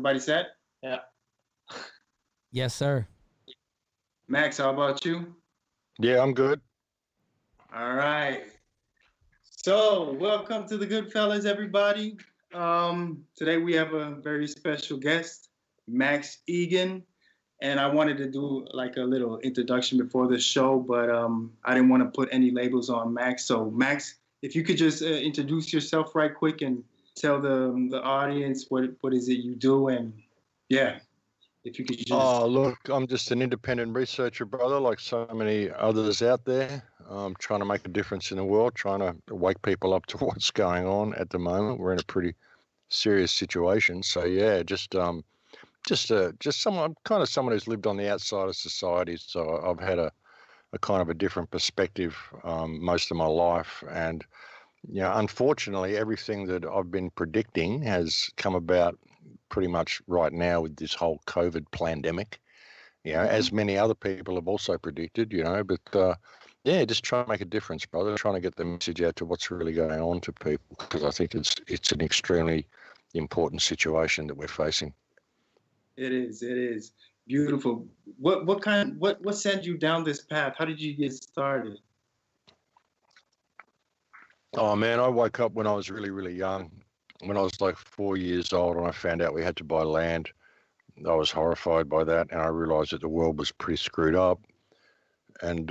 Everybody set? Yeah. Yes, sir. Max, how about you? Yeah, I'm good. All right. So, welcome to the Goodfellas, everybody. Today we have a very special guest, Max Igan, and I wanted to do like a little introduction before the show, but I didn't want to put any labels on Max. So, Max, if you could just introduce yourself right quick and tell the audience what is it you do, and yeah, if you could just. Oh, look, I'm just an independent researcher, brother, like so many others out there. Trying to make a difference in the world, trying to wake people up to what's going on at the moment. We're in a pretty serious situation. So yeah, just someone, kind of someone who's lived on the outside of society. So I've had a kind of a different perspective most of my life, and unfortunately, everything that I've been predicting has come about pretty much right now with this whole COVID pandemic. As many other people have also predicted. But yeah, just trying to make a difference, brother. Trying to get the message out to what's really going on to people, because I think it's an extremely important situation that we're facing. It is beautiful. What sent you down this path? How did you get started? Oh man, I woke up when I was really, really young. When I was like 4 years old, and I found out we had to buy land. I was horrified by that, and I realised that the world was pretty screwed up. And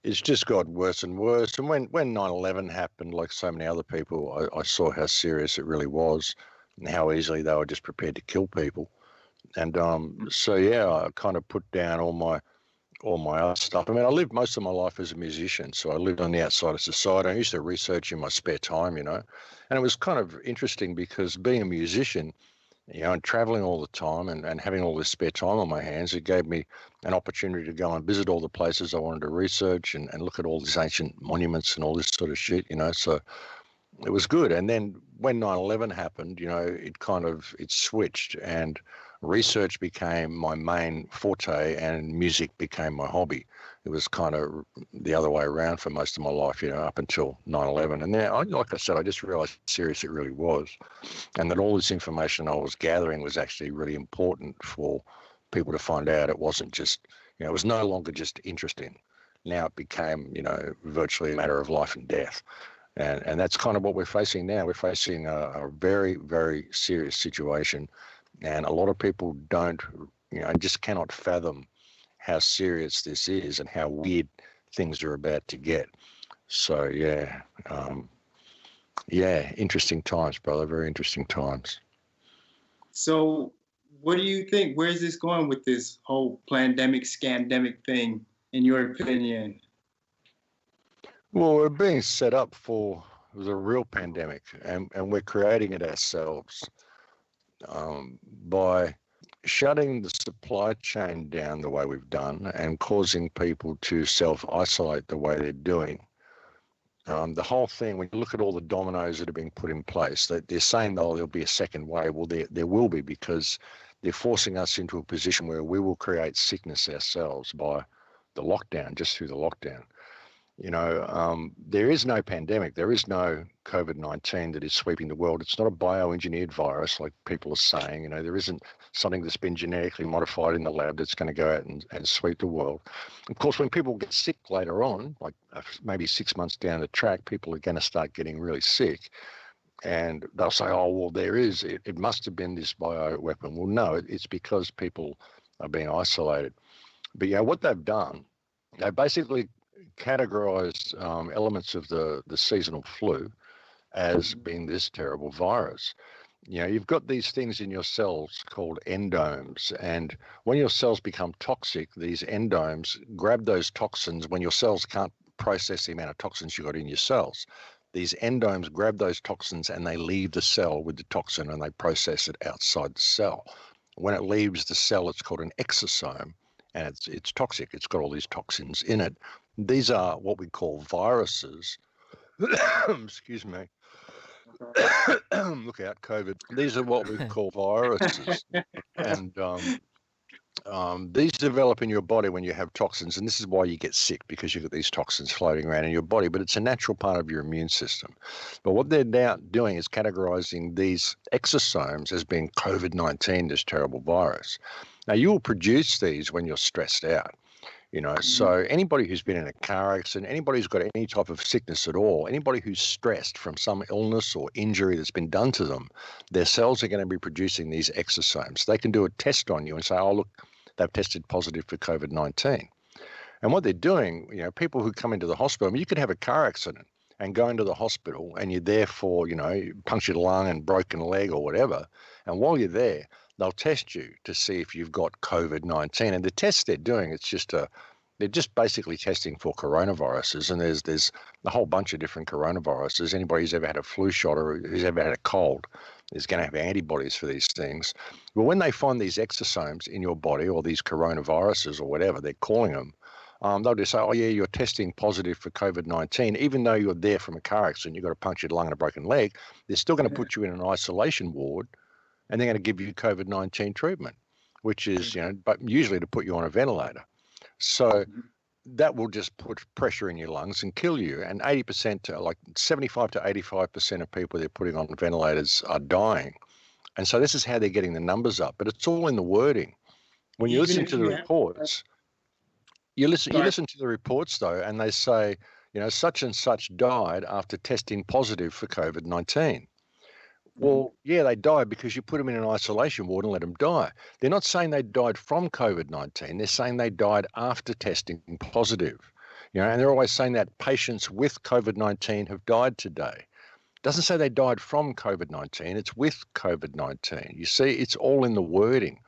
it's just got worse and worse. And when 9/11 happened, like so many other people, I saw how serious it really was, and how easily they were just prepared to kill people. And so yeah, I kind of put down all my other stuff. I mean, I lived most of my life as a musician, so I lived on the outside of society. I used to research in my spare time, and it was kind of interesting because being a musician, and traveling all the time, and having all this spare time on my hands, it gave me an opportunity to go and visit all the places I wanted to research, and look at all these ancient monuments and all this sort of shit, so it was good. And then when 9/11 happened, it switched, and research became my main forte and music became my hobby. It was kind of the other way around for most of my life, up until 9/11. And then, like I said, I just realized how serious it really was, and that all this information I was gathering was actually really important for people to find out. It wasn't just, it was no longer just interesting. Now it became, virtually a matter of life and death. And that's kind of what we're facing now. We're facing a very, very serious situation. And a lot of people don't, just cannot fathom how serious this is and how weird things are about to get. So, interesting times, brother. Very interesting times. So, what do you think? Where's this going with this whole pandemic, scandemic thing, in your opinion? Well, we're being set up for the real pandemic, and we're creating it ourselves by shutting the supply chain down the way we've done and causing people to self-isolate the way they're doing. The whole thing, when you look at all the dominoes that are being put in place, they're saying, oh, there'll be a second wave. Well, there will be, because they're forcing us into a position where we will create sickness ourselves by the lockdown, just through the lockdown. There is no pandemic. There is no COVID-19 that is sweeping the world. It's not a bioengineered virus like people are saying. There isn't something that's been genetically modified in the lab that's going to go out and sweep the world. Of course, when people get sick later on, like maybe 6 months down the track, people are going to start getting really sick. And they'll say, oh, well, it must have been this bioweapon. Well, no, it's because people are being isolated. But what they've done, they basically categorized elements of the seasonal flu as being this terrible virus. You've got these things in your cells called endomes, and when your cells become toxic, these endomes grab those toxins. When your cells can't process the amount of toxins you got in your cells, these endomes grab those toxins and they leave the cell with the toxin, and they process it outside the cell. When it leaves the cell, it's called an exosome, and it's toxic. It's got all these toxins in it. These are what we call viruses. Excuse me. Look out, COVID. These are what we call viruses. And these develop in your body when you have toxins, and this is why you get sick, because you've got these toxins floating around in your body, but it's a natural part of your immune system. But what they're now doing is categorizing these exosomes as being COVID-19, this terrible virus. Now, you will produce these when you're stressed out. So anybody who's been in a car accident, anybody who's got any type of sickness at all, anybody who's stressed from some illness or injury that's been done to them, their cells are going to be producing these exosomes. They can do a test on you and say, oh, look, they've tested positive for COVID-19. And what they're doing, people who come into the hospital, I mean, you could have a car accident and go into the hospital and you're there for, punctured lung and broken leg or whatever. And while you're there, they'll test you to see if you've got COVID-19. And the tests they're doing, they're just basically testing for coronaviruses. And there's a whole bunch of different coronaviruses. Anybody who's ever had a flu shot or who's ever had a cold is going to have antibodies for these things. But when they find these exosomes in your body, or these coronaviruses or whatever they're calling them, they'll just say, oh, yeah, you're testing positive for COVID-19. Even though you're there from a car accident, you've got a punctured lung and a broken leg, they're still going to put you in an isolation ward, and they're going to give you COVID-19 treatment, which is, but usually to put you on a ventilator. So that will just put pressure in your lungs and kill you. And 80% like 75 to 85% of people they're putting on ventilators are dying. And so this is how they're getting the numbers up. But it's all in the wording. When you listen to the reports, you listen to the reports, though, and they say, such and such died after testing positive for COVID-19. Well, yeah, they died because you put them in an isolation ward and let them die. They're not saying they died from COVID-19. They're saying they died after testing positive. And they're always saying that patients with COVID-19 have died today. It doesn't say they died from COVID-19. It's with COVID-19. You see, it's all in the wording.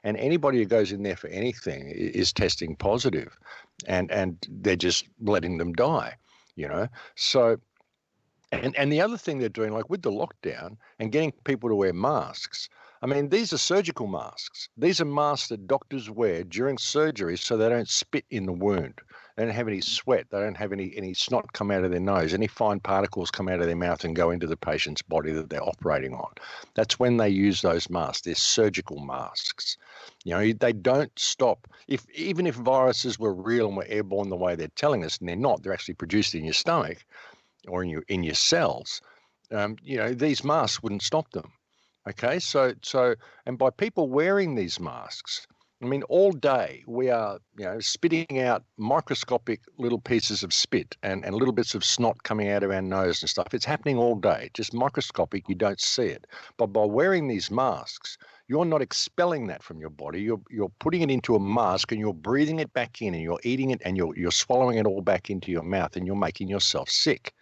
And anybody who goes in there for anything is testing positive, and they're just letting them die, So... And the other thing they're doing, like with the lockdown and getting people to wear masks, I mean, these are surgical masks. These are masks that doctors wear during surgery so they don't spit in the wound. They don't have any sweat. They don't have any snot come out of their nose, any fine particles come out of their mouth and go into the patient's body that they're operating on. That's when they use those masks. They're surgical masks. They don't stop. Even if viruses were real and were airborne the way they're telling us, and they're not, they're actually produced in your stomach or in your cells, these masks wouldn't stop them. Okay, so and by people wearing these masks, I mean, all day we are, spitting out microscopic little pieces of spit and little bits of snot coming out of our nose and stuff. It's happening all day, just microscopic. You don't see it. But by wearing these masks, you're not expelling that from your body. You're putting it into a mask and you're breathing it back in, and you're eating it and you're swallowing it all back into your mouth, and you're making yourself sick.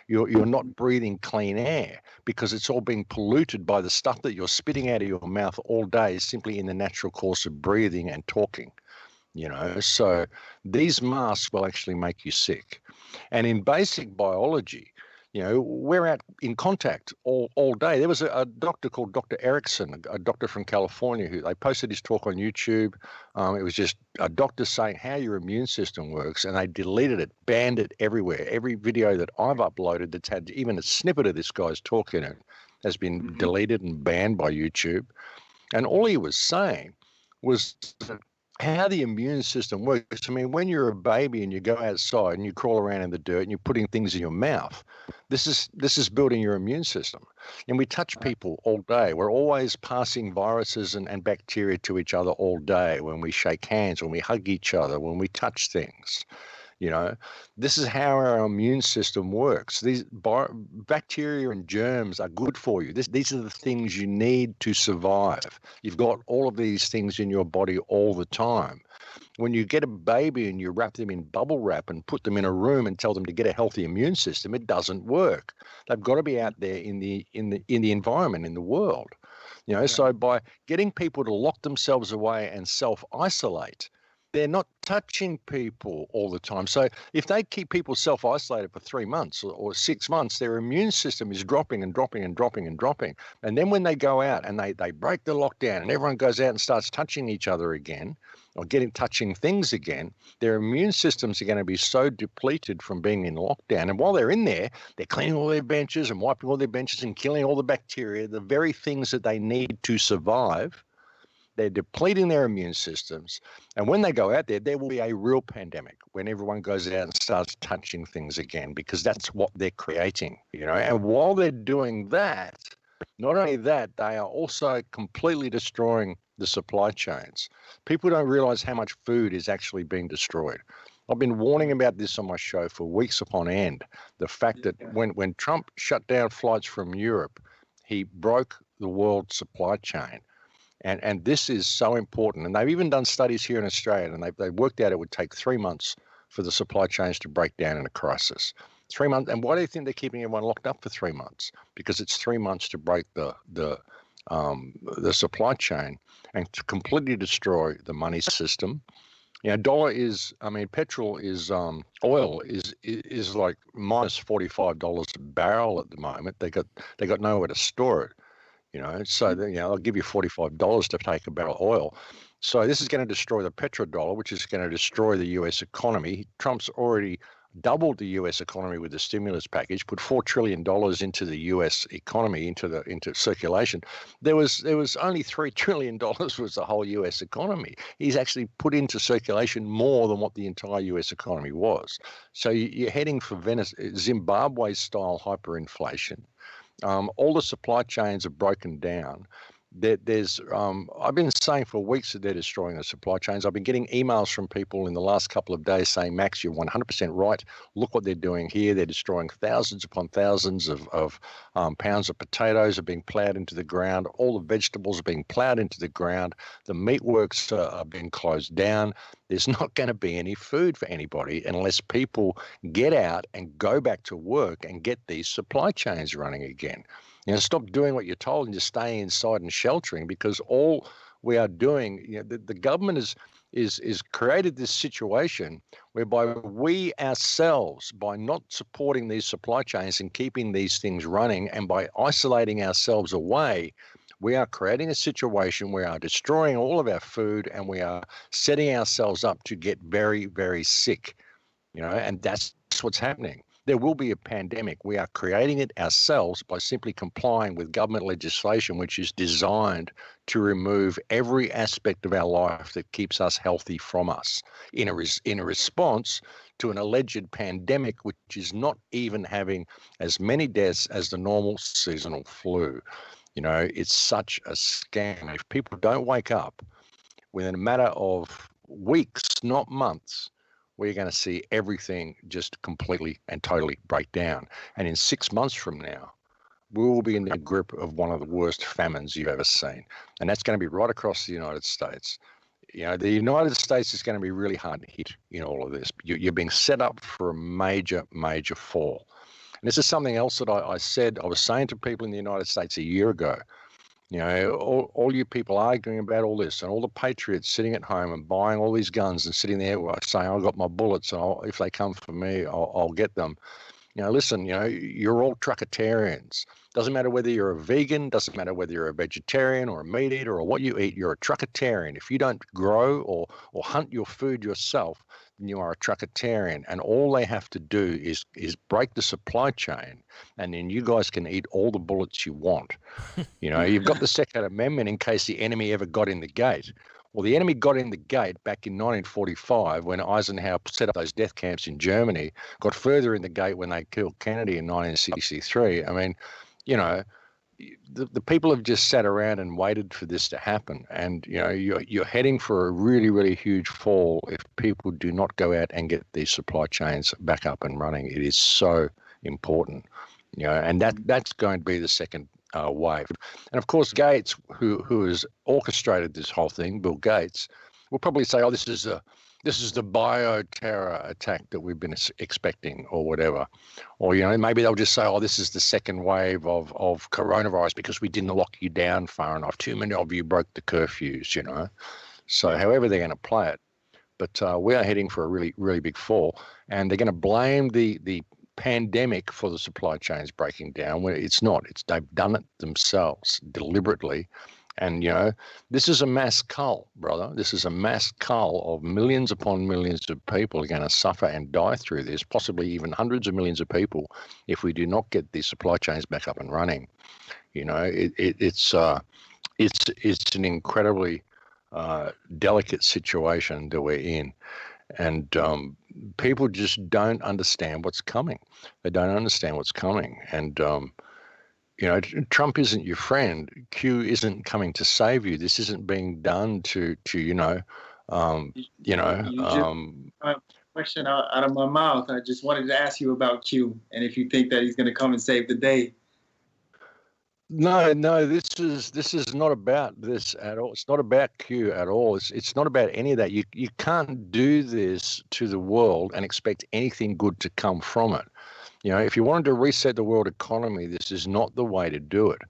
You're not breathing clean air because it's all being polluted by the stuff that you're spitting out of your mouth all day simply in the natural course of breathing and talking, So these masks will actually make you sick. And in basic biology, we're out in contact all day. There was a doctor called Dr. Erickson, a doctor from California, who they posted his talk on YouTube. It was just a doctor saying how your immune system works, and they deleted it, banned it everywhere. Every video that I've uploaded that's had even a snippet of this guy's talk in it has been deleted and banned by YouTube. And all he was saying was how the immune system works. I mean, when you're a baby and you go outside and you crawl around in the dirt and you're putting things in your mouth, this is building your immune system. And we touch people all day. We're always passing viruses and bacteria to each other all day, when we shake hands, when we hug each other, when we touch things. This is how our immune system works. These bacteria and germs are good for you. These are the things you need to survive. You've got all of these things in your body all the time. When you get a baby and you wrap them in bubble wrap and put them in a room and tell them to get a healthy immune system, it doesn't work. They've got to be out there in the environment, in the world. So by getting people to lock themselves away and self-isolate, they're not touching people all the time. So if they keep people self-isolated for 3 months or 6 months, their immune system is dropping and dropping and dropping and dropping. And then when they go out and they break the lockdown and everyone goes out and starts touching each other again, or touching things again, their immune systems are going to be so depleted from being in lockdown. And while they're in there, they're cleaning all their benches and wiping all their benches and killing all the bacteria, the very things that they need to survive. they're depleting their immune systems. And when they go out there, there will be a real pandemic when everyone goes out and starts touching things again, because that's what they're creating, you know. And while they're doing that, not only that, they are also completely destroying the supply chains. People don't realize how much food is actually being destroyed. I've been warning about this on my show for weeks upon end. The fact that when Trump shut down flights from Europe, he broke the world supply chain. And this is so important. And they've even done studies here in Australia, and they worked out it would take 3 months for the supply chains to break down in a crisis. 3 months. And why do you think they're keeping everyone locked up for 3 months? Because it's 3 months to break the supply chain and to completely destroy the money system. You know, petrol is, oil is like minus $45 a barrel at the moment. They got nowhere to store it, you know. So they'll give you $45 to take a barrel of oil. So this is going to destroy the petrodollar, which is going to destroy the U.S. economy. Trump's already doubled the U.S. economy with the stimulus package, put $4 trillion into the U.S. economy, into circulation. There was only $3 trillion was the whole U.S. economy. He's actually put into circulation more than what the entire U.S. economy was. So you're heading for Zimbabwe-style hyperinflation. All the supply chains are broken down. I've been saying for weeks that they're destroying the supply chains. I've been getting emails from people in the last couple of days saying, Max, you're 100% right. Look what they're doing here. They're destroying thousands upon thousands of pounds of potatoes are being plowed into the ground. All the vegetables are being plowed into the ground. The meatworks are being closed down. There's not going to be any food for anybody unless people get out and go back to work and get these supply chains running again. You know, stop doing what you're told and just staying inside and sheltering, because all we are doing, you know, the government is created this situation whereby we ourselves, by not supporting these supply chains and keeping these things running, and by isolating ourselves away, we are creating a situation where we are destroying all of our food, and we are setting ourselves up to get very, very sick, you know, and that's what's happening. There will be a pandemic. We are creating it ourselves by simply complying with government legislation, which is designed to remove every aspect of our life that keeps us healthy from us, in a response to an alleged pandemic, which is not even having as many deaths as the normal seasonal flu. You know, it's such a scam. If people don't wake up within a matter of weeks, not months, we're going to see everything just completely and totally break down. And in 6 months from now, we will be in the grip of one of the worst famines you've ever seen. And that's going to be right across the United States. You know, the United States is going to be really hard to hit in all of this. You're being set up for a major, major fall. And this is something else that I was saying to people in the United States a year ago. You know, all you people arguing about all this, and all the patriots sitting at home and buying all these guns and sitting there saying, I've got my bullets, and if they come for me, I'll get them. You know, listen, you know, you're all truckitarians. Doesn't matter whether you're a vegan, doesn't matter whether you're a vegetarian or a meat eater or what you eat, you're a truckitarian. If you don't grow or hunt your food yourself, then you are a truckitarian. And all they have to do is break the supply chain, and then you guys can eat all the bullets you want. You know, you've got the Second Amendment in case the enemy ever got in the gate. Well, the enemy got in the gate back in 1945 when Eisenhower set up those death camps in Germany, got further in the gate when they killed Kennedy in 1963. I mean, you know, the people have just sat around and waited for this to happen. And, you know, you're heading for a really, really huge fall if people do not go out and get these supply chains back up and running. It is so important, you know, and that's going to be the second wave. And of course, Gates, who has orchestrated this whole thing, Bill Gates, will probably say, oh, this is the bioterror attack that we've been expecting, or whatever. Or, you know, maybe they'll just say, oh, this is the second wave of coronavirus because we didn't lock you down far enough. Too many of you broke the curfews, you know. So however they're going to play it. But we are heading for a really, really big fall. And they're going to blame the pandemic for the supply chains breaking down, where it's not. They've done it themselves deliberately. And, you know, this is a mass cull, brother. This is a mass cull of millions upon millions of people are going to suffer and die through this, possibly even hundreds of millions of people, if we do not get these supply chains back up and running. You know, it's an incredibly delicate situation that we're in. And people just don't understand what's coming. They don't understand what's coming. And, Trump isn't your friend. Q isn't coming to save you. This isn't being done to You just a question out of my mouth. I just wanted to ask you about Q and if you think that he's going to come and save the day. No, this is not about this at all. It's not about Q at all. It's not about any of that. You can't do this to the world and expect anything good to come from it. If you wanted to reset the world economy, this is not the way to do it.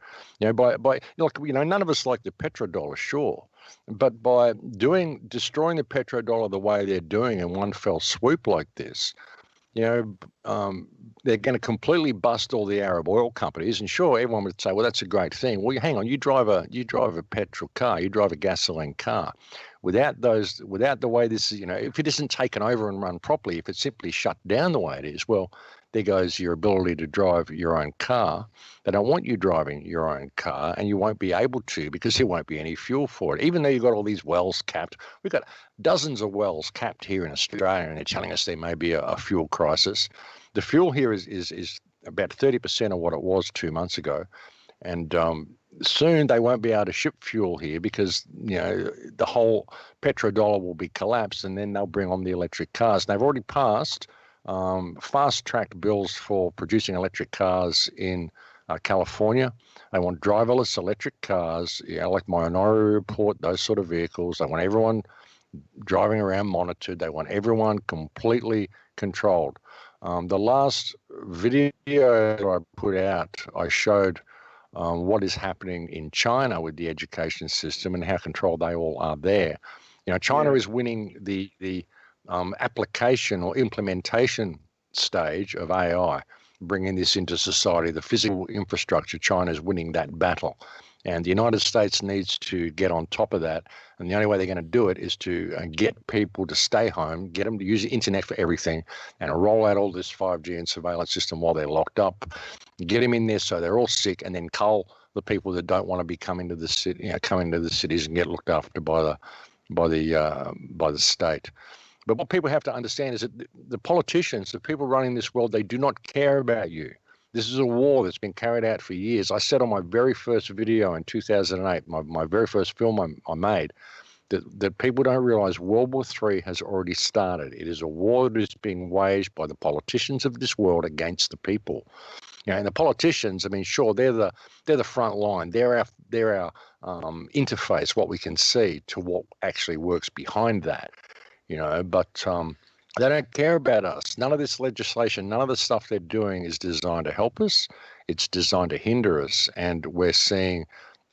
None of us like the petrodollar, sure, but by destroying the petrodollar the way they're doing in one fell swoop like this, they're going to completely bust all the Arab oil companies. And sure, everyone would say, well, that's a great thing. Well, hang on, you drive a petrol car, you drive a gasoline car. Without the way this is, if it isn't taken over and run properly, if it's simply shut down the way it is, well, there goes your ability to drive your own car. They don't want you driving your own car, and you won't be able to because there won't be any fuel for it. Even though you've got all these wells capped, we've got dozens of wells capped here in Australia, and they're telling us there may be a fuel crisis. The fuel here is about 30% of what it was 2 months ago, and soon they won't be able to ship fuel here because the whole petrodollar will be collapsed, and then they'll bring on the electric cars. And they've already passed fast-tracked bills for producing electric cars in California. They want driverless electric cars, like Minority Report, those sort of vehicles. They want everyone driving around monitored. They want everyone completely controlled. The last video that I put out, I showed what is happening in China with the education system and how controlled they all are there. China is winning the application or implementation stage of AI, bringing this into society. The physical infrastructure, China is winning that battle. And the United States needs to get on top of that. And the only way they're going to do it is to get people to stay home, get them to use the internet for everything, and roll out all this 5G and surveillance system while they're locked up. Get them in there so they're all sick, and then cull the people that don't want to be coming to the city, coming to the cities and get looked after by the state. But what people have to understand is that the politicians, the people running this world, they do not care about you. This is a war that's been carried out for years. I said on my very first video in 2008, my very first film I made, that people don't realize World War III has already started. It is a war that is being waged by the politicians of this world against the people. And the politicians, I mean, sure, they're the front line. They're our interface, what we can see to what actually works behind that. But they don't care about us. None of this legislation, none of the stuff they're doing is designed to help us. It's designed to hinder us. And we're seeing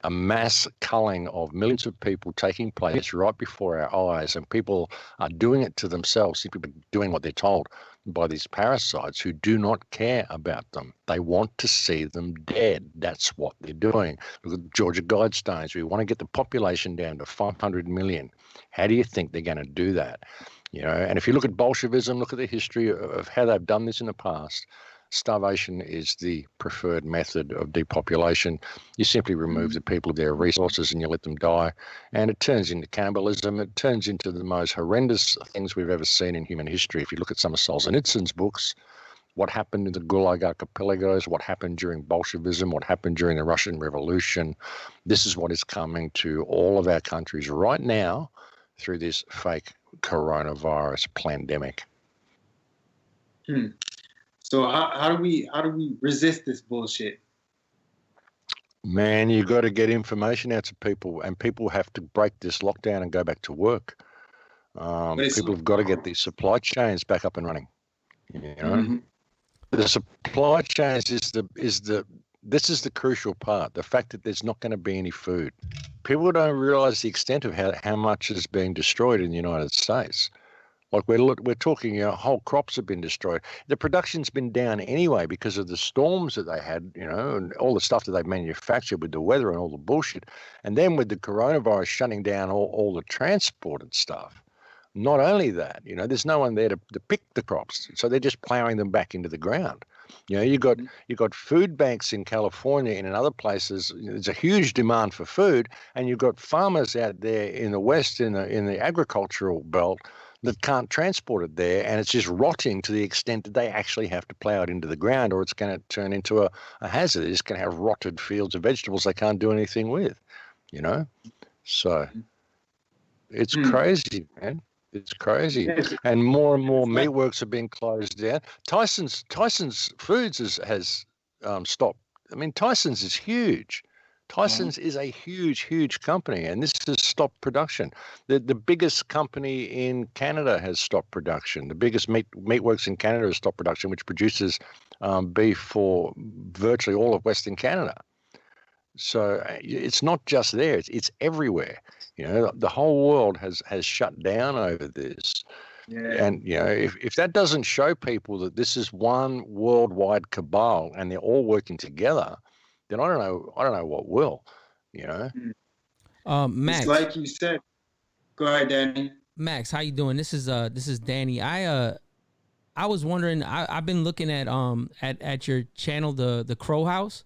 a mass culling of millions of people taking place right before our eyes. And people are doing it to themselves, simply doing what they're told by these parasites who do not care about them. They want to see them dead. That's what they're doing. Look at Georgia Guidestones. We want to get the population down to 500 million. How do you think they're going to do that? And if you look at Bolshevism, look at the history of how they've done this in the past. Starvation is the preferred method of depopulation. You simply remove the people of their resources and you let them die. And it turns into cannibalism. It turns into the most horrendous things we've ever seen in human history. If you look at some of Solzhenitsyn's books, what happened in the Gulag archipelagos, what happened during Bolshevism, what happened during the Russian Revolution, this is what is coming to all of our countries right now through this fake coronavirus pandemic. So how do we resist this bullshit? Man, you've got to get information out to people, and people have to break this lockdown and go back to work. People have got to get these supply chains back up and running. The supply chains this is the crucial part. The fact that there's not going to be any food. People don't realize the extent of how much is being destroyed in the United States. Like we're talking, whole crops have been destroyed. The production's been down anyway because of the storms that they had, and all the stuff that they manufactured with the weather and all the bullshit. And then with the coronavirus shutting down all the transport and stuff. Not only that, there's no one there to pick the crops. So they're just plowing them back into the ground. You know, you got food banks in California and in other places. There's a huge demand for food, and you've got farmers out there in the West, in the agricultural belt, that can't transport it there, and it's just rotting to the extent that they actually have to plow it into the ground, or it's going to turn into a hazard. It's going to have rotted fields of vegetables they can't do anything with, you know. So it's crazy, man. It's crazy, and more meatworks are being closed down. Tyson's Foods has stopped. I mean, Tyson's is huge. Tyson's is a huge company, and this has stopped production. The biggest company in Canada has stopped production. The biggest meatworks in Canada has stopped production, which produces beef for virtually all of Western Canada. So it's not just there; it's everywhere. You know, the whole world has shut down over this. Yeah. And you know, if that doesn't show people that this is one worldwide cabal and they're all working together, then I don't know what will. You know. Max. It's like you said. Go ahead, Danny. Max, how you doing? This is Danny. I was wondering. I've been looking at your channel, the Crow House,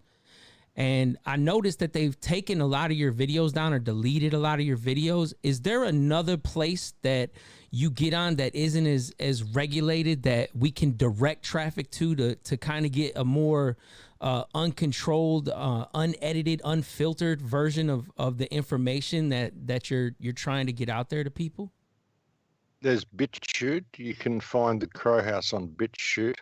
and I noticed that they've taken a lot of your videos down or deleted a lot of your videos. Is there another place that you get on that isn't as regulated that we can direct traffic to kind of get a more uncontrolled, unedited, unfiltered version of the information that you're trying to get out there to people? There's BitChute. You can find the Crow House on BitChute.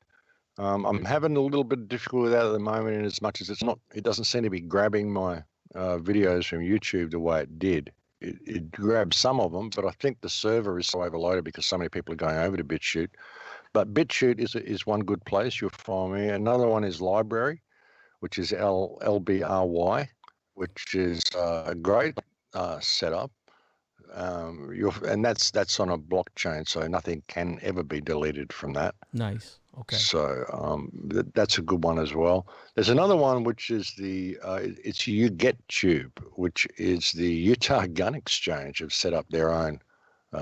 I'm having a little bit of difficulty with that at the moment, in as much as it doesn't seem to be grabbing my videos from YouTube the way it did. It grabs some of them, but I think the server is so overloaded because so many people are going over to BitChute. But BitChute is one good place. You'll find me. Another one is Library, which is LBRY, which is a great setup. And that's on a blockchain, so nothing can ever be deleted from that. Nice. Okay. So that's a good one as well. There's another one which is it's UGetTube, which is the Utah Gun Exchange have set up their own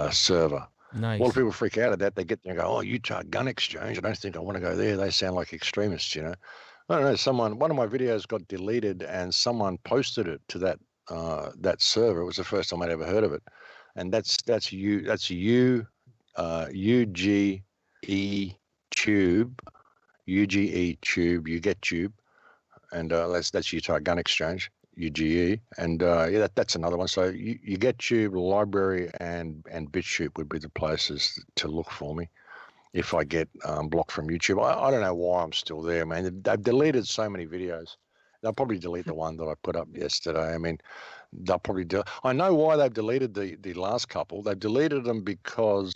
server. Nice. A lot of people freak out at that. They get there and go, "Oh, Utah Gun Exchange. I don't think I want to go there. They sound like extremists, you know." I don't know. One of my videos got deleted, and someone posted it to that server. It was the first time I'd ever heard of it, and that's UGE Tube, UGE Tube, UGetTube, and that's Utah Gun Exchange, UGE, and that's another one. So UGetTube, Library, and BitChute would be the places to look for me if I get blocked from YouTube. I don't know why I'm still there, man. They've deleted so many videos. They'll probably delete the one that I put up yesterday. I mean, they'll probably do. I know why they've deleted the last couple. They've deleted them because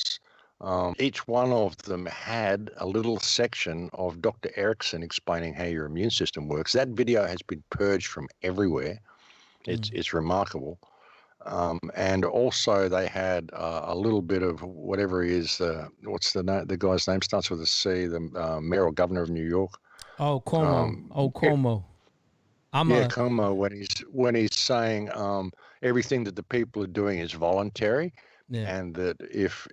each one of them had a little section of Dr. Erickson explaining how your immune system works. That video has been purged from everywhere. It's remarkable. And also they had a little bit of whatever he is. What's the guy's name? Starts with a C. The mayor or governor of New York. Oh, Cuomo. Cuomo. Cuomo, when he's saying everything that the people are doing is voluntary, and that if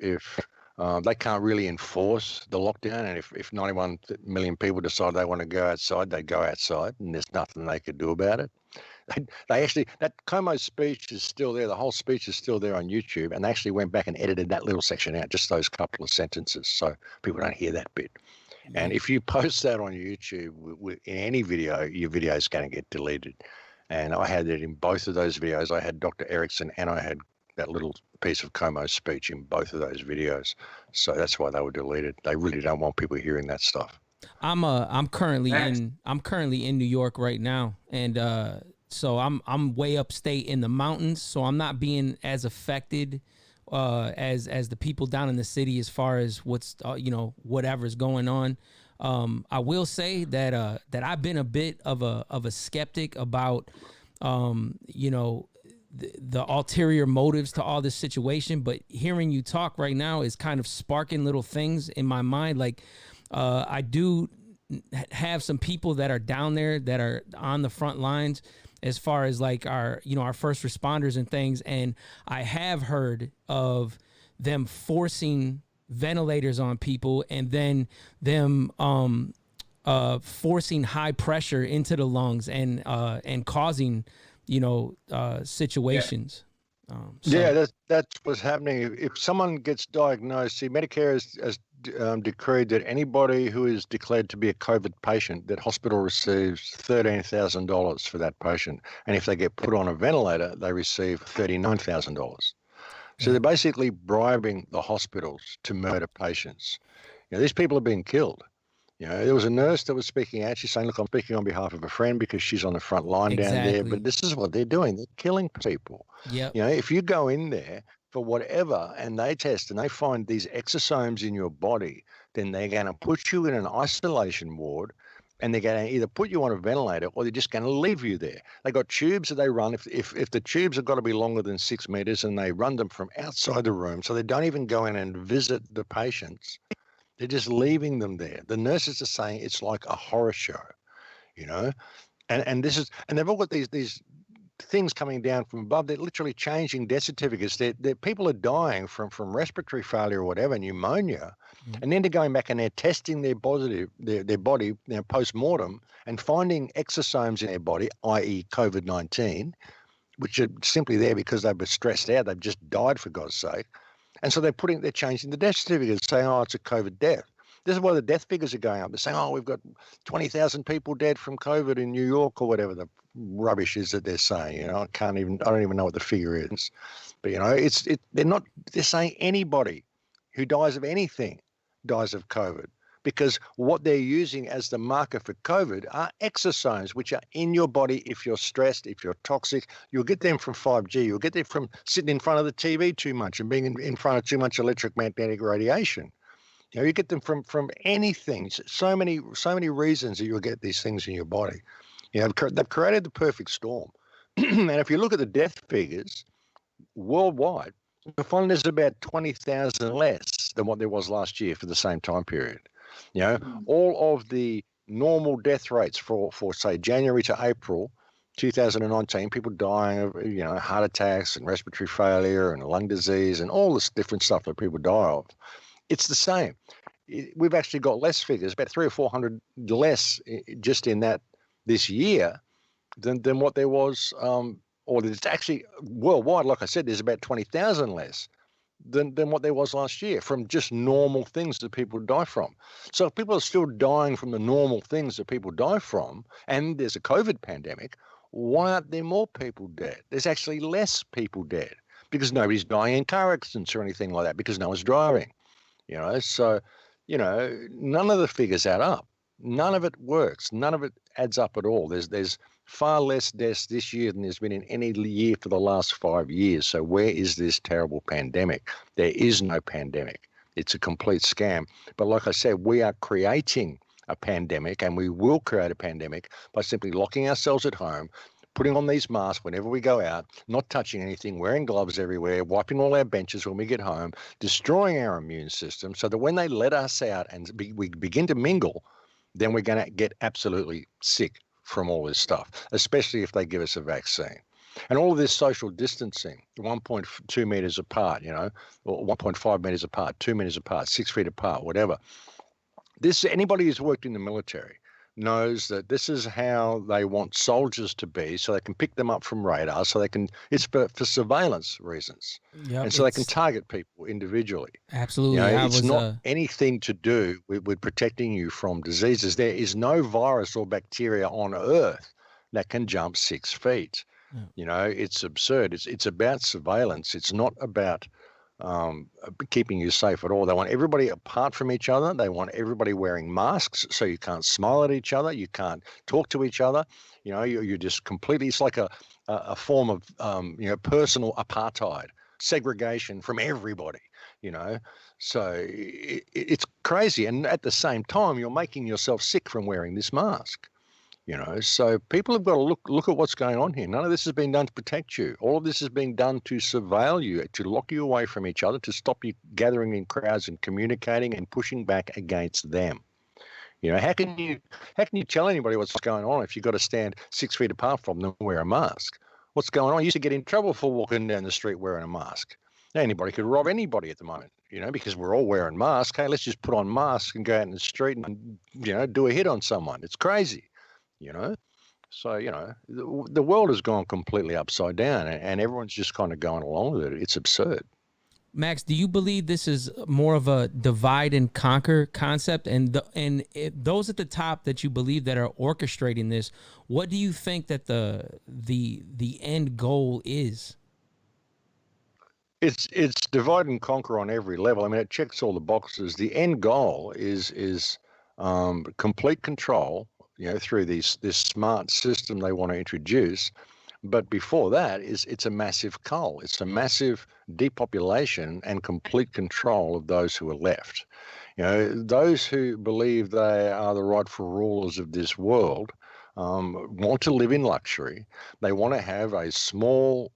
they can't really enforce the lockdown, and if 91 million people decide they want to go outside, they go outside, and there's nothing they could do about it. They actually, that Como's speech is still there. The whole speech is still there on YouTube, and they actually went back and edited that little section out, just those couple of sentences, so people don't hear that bit. And if you post that on YouTube in any video, your video is going to get deleted. And I had it in both of those videos. I had Dr. Erickson and I had that little piece of Como's speech in both of those videos. So that's why they were deleted. They really don't want people hearing that stuff. I'm currently in New York right now, and so I'm way upstate in the mountains, so I'm not being as affected as the people down in the city as far as what's whatever's going on. I will say that I've been a bit of a skeptic about the ulterior motives to all this situation, but hearing you talk right now is kind of sparking little things in my mind. Like I do have some people that are down there that are on the front lines as far as like our first responders and things. And I have heard of them forcing ventilators on people and then them forcing high pressure into the lungs and causing, situations. Yeah, that's what's happening. If someone gets diagnosed, see, Medicare has decreed that anybody who is declared to be a COVID patient, that hospital receives $13,000 for that patient, and if they get put on a ventilator, they receive $39,000. So they're basically bribing the hospitals to murder patients. These people are being killed. There was a nurse that was speaking out. She's saying, look, I'm speaking on behalf of a friend because she's on the front line down there. But this is what they're doing. They're killing people. Yeah. If you go in there for whatever and they test and they find these exosomes in your body, then they're going to put you in an isolation ward and they're going to either put you on a ventilator or they're just going to leave you there. They got tubes that they run. If the tubes have got to be longer than 6 meters and they run them from outside the room, so they don't even go in and visit the patients. They're just leaving them there. The nurses are saying it's like a horror show, and this is, and they've all got these things coming down from above. They're literally changing death certificates. They're people are dying from respiratory failure or whatever, pneumonia, and then they're going back and they're testing their body, post-mortem and finding exosomes in their body, i.e. COVID-19, which are simply there because they were stressed out. They've just died, for God's sake. And so they're changing the death certificate, saying, oh, it's a COVID death. This is why the death figures are going up. They're saying, oh, we've got 20,000 people dead from COVID in New York or whatever the rubbish is that they're saying. I don't even know what the figure is. But, they're saying anybody who dies of anything dies of COVID, because what they're using as the marker for COVID are exosomes, which are in your body. If you're stressed, if you're toxic, you'll get them from 5G. You'll get them from sitting in front of the TV too much and being in front of too much electromagnetic radiation. You get them from anything. So many reasons that you'll get these things in your body. They've created the perfect storm. And if you look at the death figures worldwide, you'll find there's about 20,000 less than what there was last year for the same time period. All of the normal death rates for say January to April 2019, people dying of heart attacks and respiratory failure and lung disease and all this different stuff that people die of, it's the same. We've actually got less figures, about 300 or 400 less just in that this year than what there was, or it's actually worldwide. Like I said, there's about 20,000 less than what there was last year from just normal things that people die from. So if people are still dying from the normal things that people die from, and there's a COVID pandemic, why aren't there more people dead? There's actually less people dead because nobody's dying in car accidents or anything like that because no one's driving. So none of the figures add up. None of it works. None of it adds up at all. There's far less deaths this year than there's been in any year for the last 5 years. So where is this terrible pandemic? There is no pandemic. It's a complete scam. But like I said, we are creating a pandemic, and we will create a pandemic by simply locking ourselves at home, putting on these masks whenever we go out, not touching anything, wearing gloves everywhere, wiping all our benches when we get home, destroying our immune system so that when they let us out and we begin to mingle, then we're going to get absolutely sick from all this stuff, especially if they give us a vaccine. And all of this social distancing, 1.2 meters apart, or 1.5 meters apart, 2 meters apart, 6 feet apart, whatever. Anybody who's worked in the military knows that this is how they want soldiers to be, so they can pick them up from radar, so they can, it's for surveillance reasons. Yep, and so they can target people individually. Absolutely. It's not anything to do with protecting you from diseases. There is no virus or bacteria on Earth that can jump 6 feet. Yeah. It's absurd. It's about surveillance. It's not about keeping you safe at all. They want everybody apart from each other. They want everybody wearing masks, so you can't smile at each other. You can't talk to each other. You're just completely, it's like a form of, personal apartheid, segregation from everybody, So it's crazy. And at the same time, you're making yourself sick from wearing this mask. So people have got to look at what's going on here. None of this has been done to protect you. All of this is being done to surveil you, to lock you away from each other, to stop you gathering in crowds and communicating and pushing back against them. How can you tell anybody what's going on if you've got to stand 6 feet apart from them and wear a mask? What's going on? You used to get in trouble for walking down the street wearing a mask. Anybody could rob anybody at the moment, because we're all wearing masks. Hey, let's just put on masks and go out in the street and, do a hit on someone. It's crazy, you know. So, the world has gone completely upside down, and everyone's just kind of going along with it. It's absurd. Max, do you believe this is more of a divide and conquer concept? And those at the top that you believe that are orchestrating this, what do you think that the end goal is? It's divide and conquer on every level. I mean, it checks all the boxes. The end goal is complete control, through this smart system they want to introduce. But before that, it's a massive cull. It's a massive depopulation and complete control of those who are left. Those who believe they are the rightful rulers of this world want to live in luxury. They want to have a small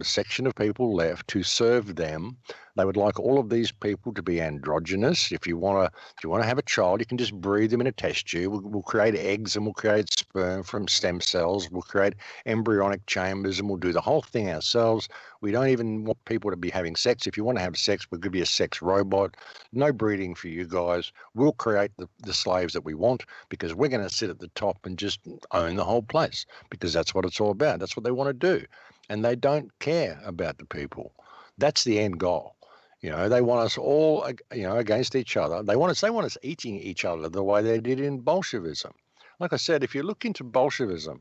section of people left to serve them. They would like all of these people to be androgynous. If you want to have a child, you can just breed them in a test tube. We'll create eggs and we'll create sperm from stem cells. We'll create embryonic chambers and we'll do the whole thing ourselves. We don't even want people to be having sex. If you want to have sex, we'll give you a sex robot. No breeding for you guys. We'll create the slaves that we want because we're going to sit at the top and just own the whole place because that's what it's all about. That's what they want to do. And they don't care about the people. That's the end goal. They want us all, against each other. They want us eating each other the way they did in Bolshevism. Like I said, if you look into Bolshevism,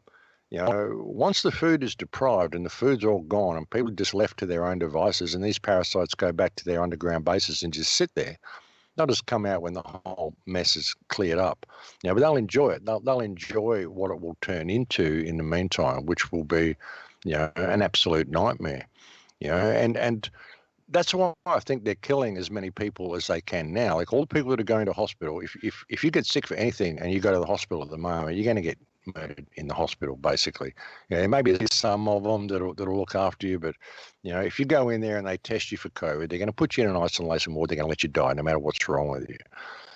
once the food is deprived and the food's all gone and people just left to their own devices and these parasites go back to their underground bases and just sit there, they'll just come out when the whole mess is cleared up. But they'll enjoy it. They'll enjoy what it will turn into in the meantime, which will be, an absolute nightmare. And that's why I think they're killing as many people as they can now. Like all the people that are going to hospital, if you get sick for anything and you go to the hospital at the moment, you're going to get murdered in the hospital, basically. Maybe there's some of them that'll look after you, but if you go in there and they test you for COVID, they're going to put you in an isolation ward. They're going to let you die no matter what's wrong with you.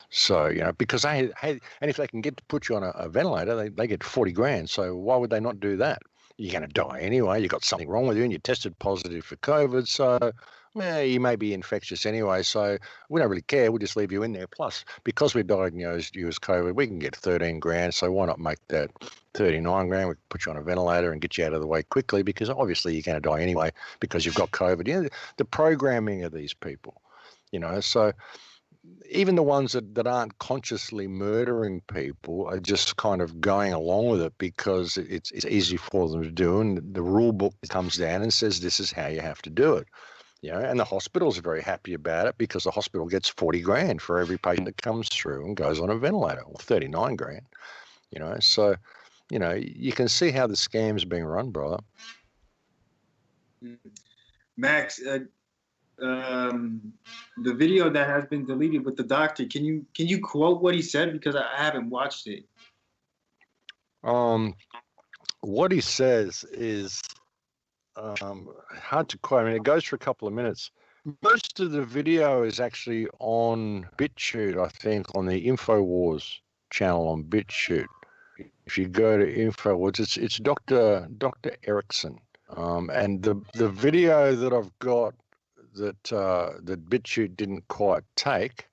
So because and if they can get to put you on a ventilator, they get 40 grand. So why would they not do that? You're going to die anyway. You've got something wrong with you, and you tested positive for COVID. So you may be infectious anyway, so we don't really care. We'll just leave you in there. Plus, because we diagnosed you as COVID, we can get 13 grand. So why not make that 39 grand? We can put you on a ventilator and get you out of the way quickly because obviously you're going to die anyway because you've got COVID. The programming of these people, so even the ones that aren't consciously murdering people are just kind of going along with it because it's easy for them to do. And the rule book comes down and says this is how you have to do it. And the hospitals are very happy about it because the hospital gets 40 grand for every patient that comes through and goes on a ventilator, or 39 grand, So, you can see how the scam's being run, brother. Max, the video that has been deleted with the doctor, can you quote what he said? Because I haven't watched it. What he says is hard to quote. I mean, it goes for a couple of minutes. Most of the video is actually on BitChute, I think, on the InfoWars channel on BitChute. If you go to InfoWars, it's Dr. Erickson. And the video that I've got that BitChute didn't quite take,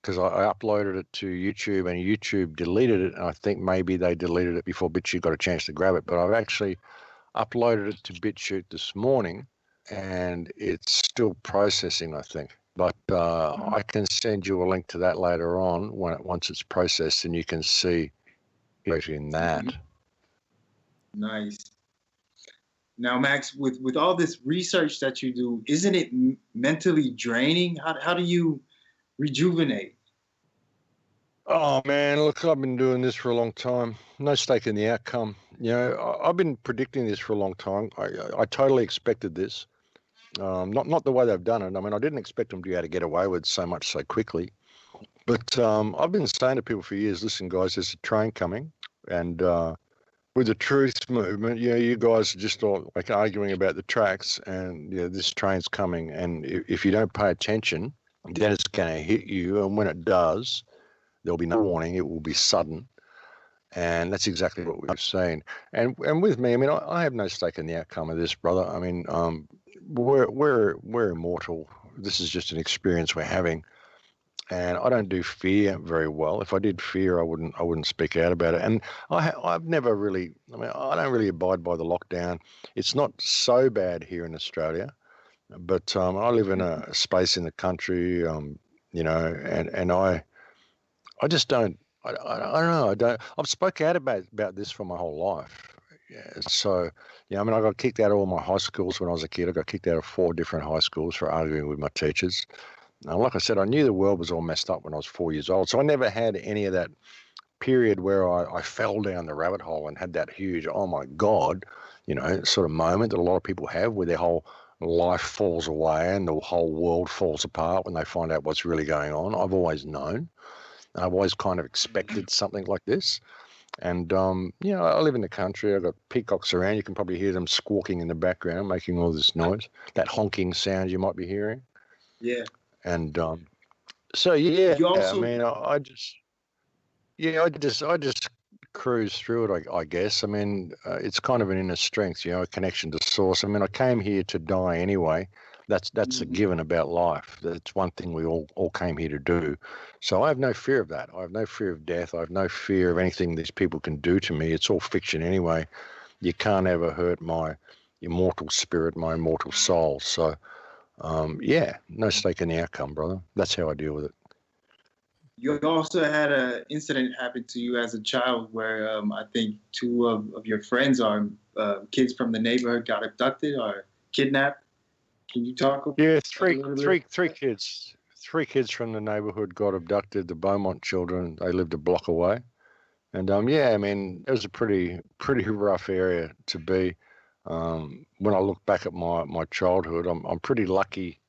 because I uploaded it to YouTube and YouTube deleted it, and I think maybe they deleted it before BitChute got a chance to grab it, but I've actually uploaded it to BitChute this morning and it's still processing, I think. But I can send you a link to that later on once it's processed and you can see it in that. Nice. Now, Max, with all this research that you do, isn't it mentally draining? How do you rejuvenate? Oh, man, look, I've been doing this for a long time. No stake in the outcome. I've been predicting this for a long time. I totally expected this. Not the way they've done it. I mean, I didn't expect them to be able to get away with so much so quickly. But I've been saying to people for years, listen, guys, there's a train coming. And with the truth movement, you guys are just all like arguing about the tracks. And this train's coming. And if you don't pay attention, then it's going to hit you. And when it does, there'll be no warning. It will be sudden. And that's exactly what we've seen. And with me, I mean, I have no stake in the outcome of this, brother. I mean, we're immortal. This is just an experience we're having, and I don't do fear very well. If I did fear, I wouldn't speak out about it. And I've never really. I mean, I don't really abide by the lockdown. It's not so bad here in Australia, but I live in a space in the country, and I just don't. I don't know. I don't. I've spoke out about this for my whole life. Yeah, so I mean, I got kicked out of all my high schools when I was a kid. I got kicked out of 4 different high schools for arguing with my teachers. Now, like I said, I knew the world was all messed up when I was 4 years old. So I never had any of that period where I fell down the rabbit hole and had that huge, oh my God, sort of moment that a lot of people have where their whole life falls away and the whole world falls apart when they find out what's really going on. I've always known. I've always kind of expected something like this. And, I live in the country. I've got peacocks around. You can probably hear them squawking in the background, making all this noise, that honking sound you might be hearing. Yeah. And so, yeah, You also, I mean, I just cruise through it, I guess. I mean, it's kind of an inner strength, a connection to source. I mean, I came here to die anyway. That's a given about life. That's one thing we all came here to do. So I have no fear of that. I have no fear of death. I have no fear of anything these people can do to me. It's all fiction anyway. You can't ever hurt my immortal spirit, my immortal soul. So, no stake in the outcome, brother. That's how I deal with it. You also had an incident happen to you as a child where I think 2 of your friends or kids from the neighborhood got abducted or kidnapped. Can you talk about Yeah, three kids. 3 kids from the neighborhood got abducted, the Beaumont children. They lived a block away. And I mean, it was a pretty rough area to be. When I look back at my childhood, I'm pretty lucky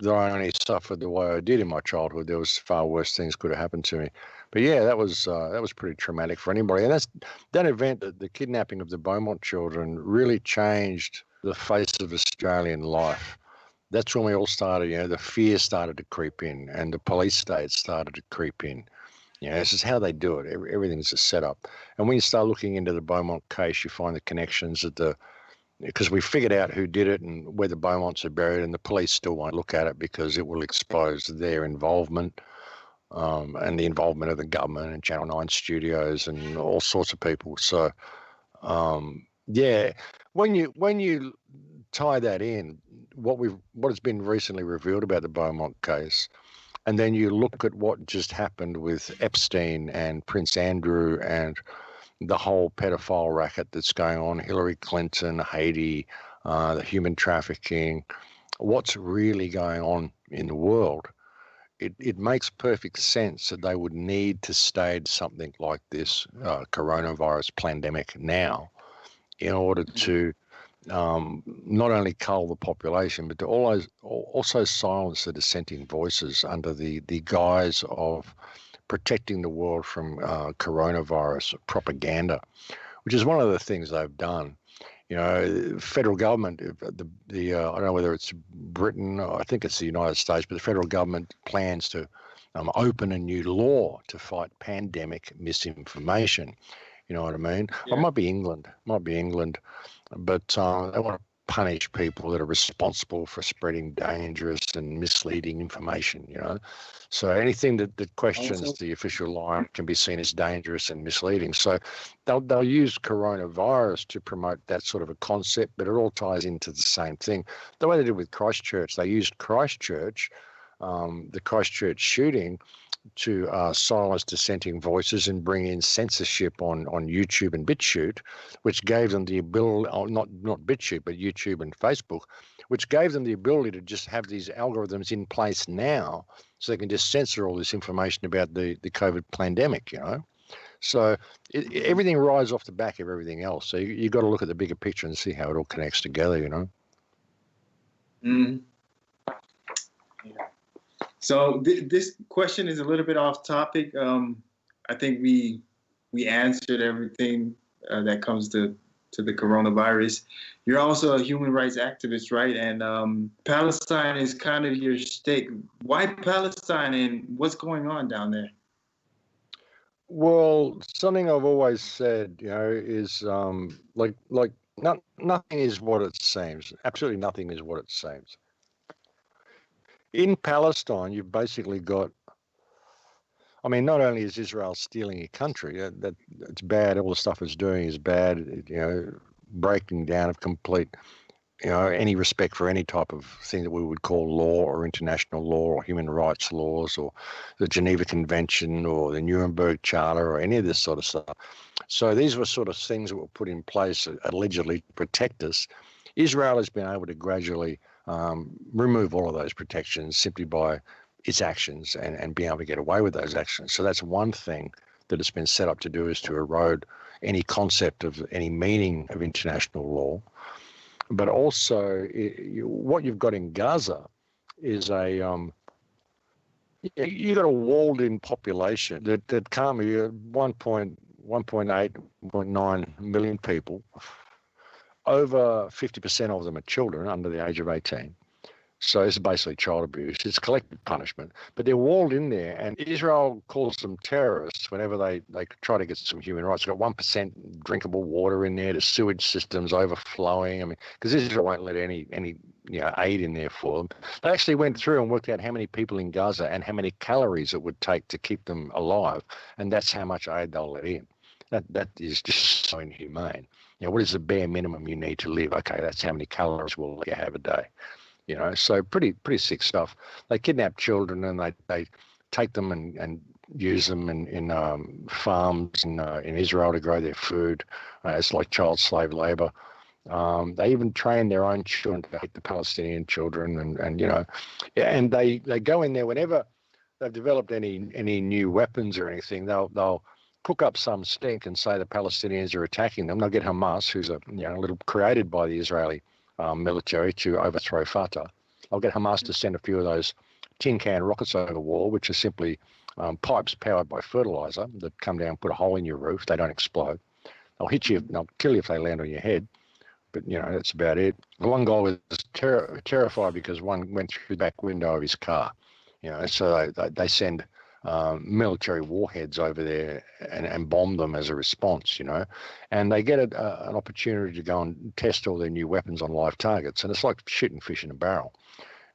that I only suffered the way I did in my childhood. There was far worse things could have happened to me. But yeah, that was pretty traumatic for anybody. And that event, the kidnapping of the Beaumont children, really changed the face of Australian life. That's when we all started, the fear started to creep in and the police state started to creep in. This is how they do it. Everything's a setup. And when you start looking into the Beaumont case, you find the connections because we figured out who did it and where the Beaumonts are buried, and the police still won't look at it because it will expose their involvement and the involvement of the government and Channel 9 studios and all sorts of people. So, when you tie that in, what has been recently revealed about the Beaumont case, and then you look at what just happened with Epstein and Prince Andrew and the whole pedophile racket that's going on, Hillary Clinton, Haiti, the human trafficking, what's really going on in the world, it makes perfect sense that they would need to stage something like this coronavirus pandemic now in order to not only cull the population, but to also silence the dissenting voices under the guise of protecting the world from coronavirus propaganda, which is one of the things they've done. Federal government, I don't know whether it's Britain, or I think it's the United States, but the federal government plans to open a new law to fight pandemic misinformation. You know what I mean? Yeah. It might be England, but they want to punish people that are responsible for spreading dangerous and misleading information, So anything that questions the official line can be seen as dangerous and misleading. So they'll use coronavirus to promote that sort of a concept, but it all ties into the same thing. The way they did with Christchurch, they used Christchurch, the Christchurch shooting, to silence dissenting voices and bring in censorship on YouTube and BitChute, which gave them the ability, not BitChute, but YouTube and Facebook, which gave them the ability to just have these algorithms in place now so they can just censor all this information about the COVID pandemic, So everything rides off the back of everything else. So you've got to look at the bigger picture and see how it all connects together, Mm-hmm. Yeah. So this question is a little bit off topic. I think we answered everything that comes to the coronavirus. You're also a human rights activist, right? And Palestine is kind of your stake. Why Palestine, and what's going on down there? Well, something I've always said, is like nothing is what it seems. Absolutely nothing is what it seems. In Palestine, you've basically got, I mean, not only is Israel stealing a country, that it's bad, all the stuff it's doing is bad, breaking down of complete, any respect for any type of thing that we would call law or international law or human rights laws or the Geneva Convention or the Nuremberg Charter or any of this sort of stuff. So these were sort of things that were put in place allegedly to protect us. Israel has been able to gradually remove all of those protections simply by its actions and being able to get away with those actions. So that's one thing that it's been set up to do, is to erode any concept of any meaning of international law. But also what you've got in Gaza is you've got a walled-in population that can't be 1.8, 1.9 million people. Over 50% of them are children under the age of 18. So it's basically child abuse. It's collective punishment. But they're walled in there, and Israel calls them terrorists whenever they try to get some human rights. They've got 1% drinkable water in there, the sewage system's overflowing. I mean, because Israel won't let any aid in there for them. They actually went through and worked out how many people in Gaza and how many calories it would take to keep them alive, and that's how much aid they'll let in. That is just so inhumane. What is the bare minimum you need to live? Okay, that's how many calories we'll let you have a day. So pretty sick stuff. They kidnap children and they take them and use them in farms in Israel to grow their food. It's like child slave labor. They even train their own children to hate the Palestinian children, and they go in there whenever they've developed any new weapons or anything. They'll cook up some stink and say the Palestinians are attacking them. They'll get Hamas, who's a little created by the Israeli military to overthrow Fatah. I'll get Hamas to send a few of those tin can rockets over the wall, which are simply pipes powered by fertilizer that come down and put a hole in your roof. They don't explode. They'll hit you, they'll kill you if they land on your head. But, that's about it. One guy was terrified because one went through the back window of his car. So they send military warheads over there and bomb them as a response, and they get an opportunity to go and test all their new weapons on live targets, and it's like shooting fish in a barrel.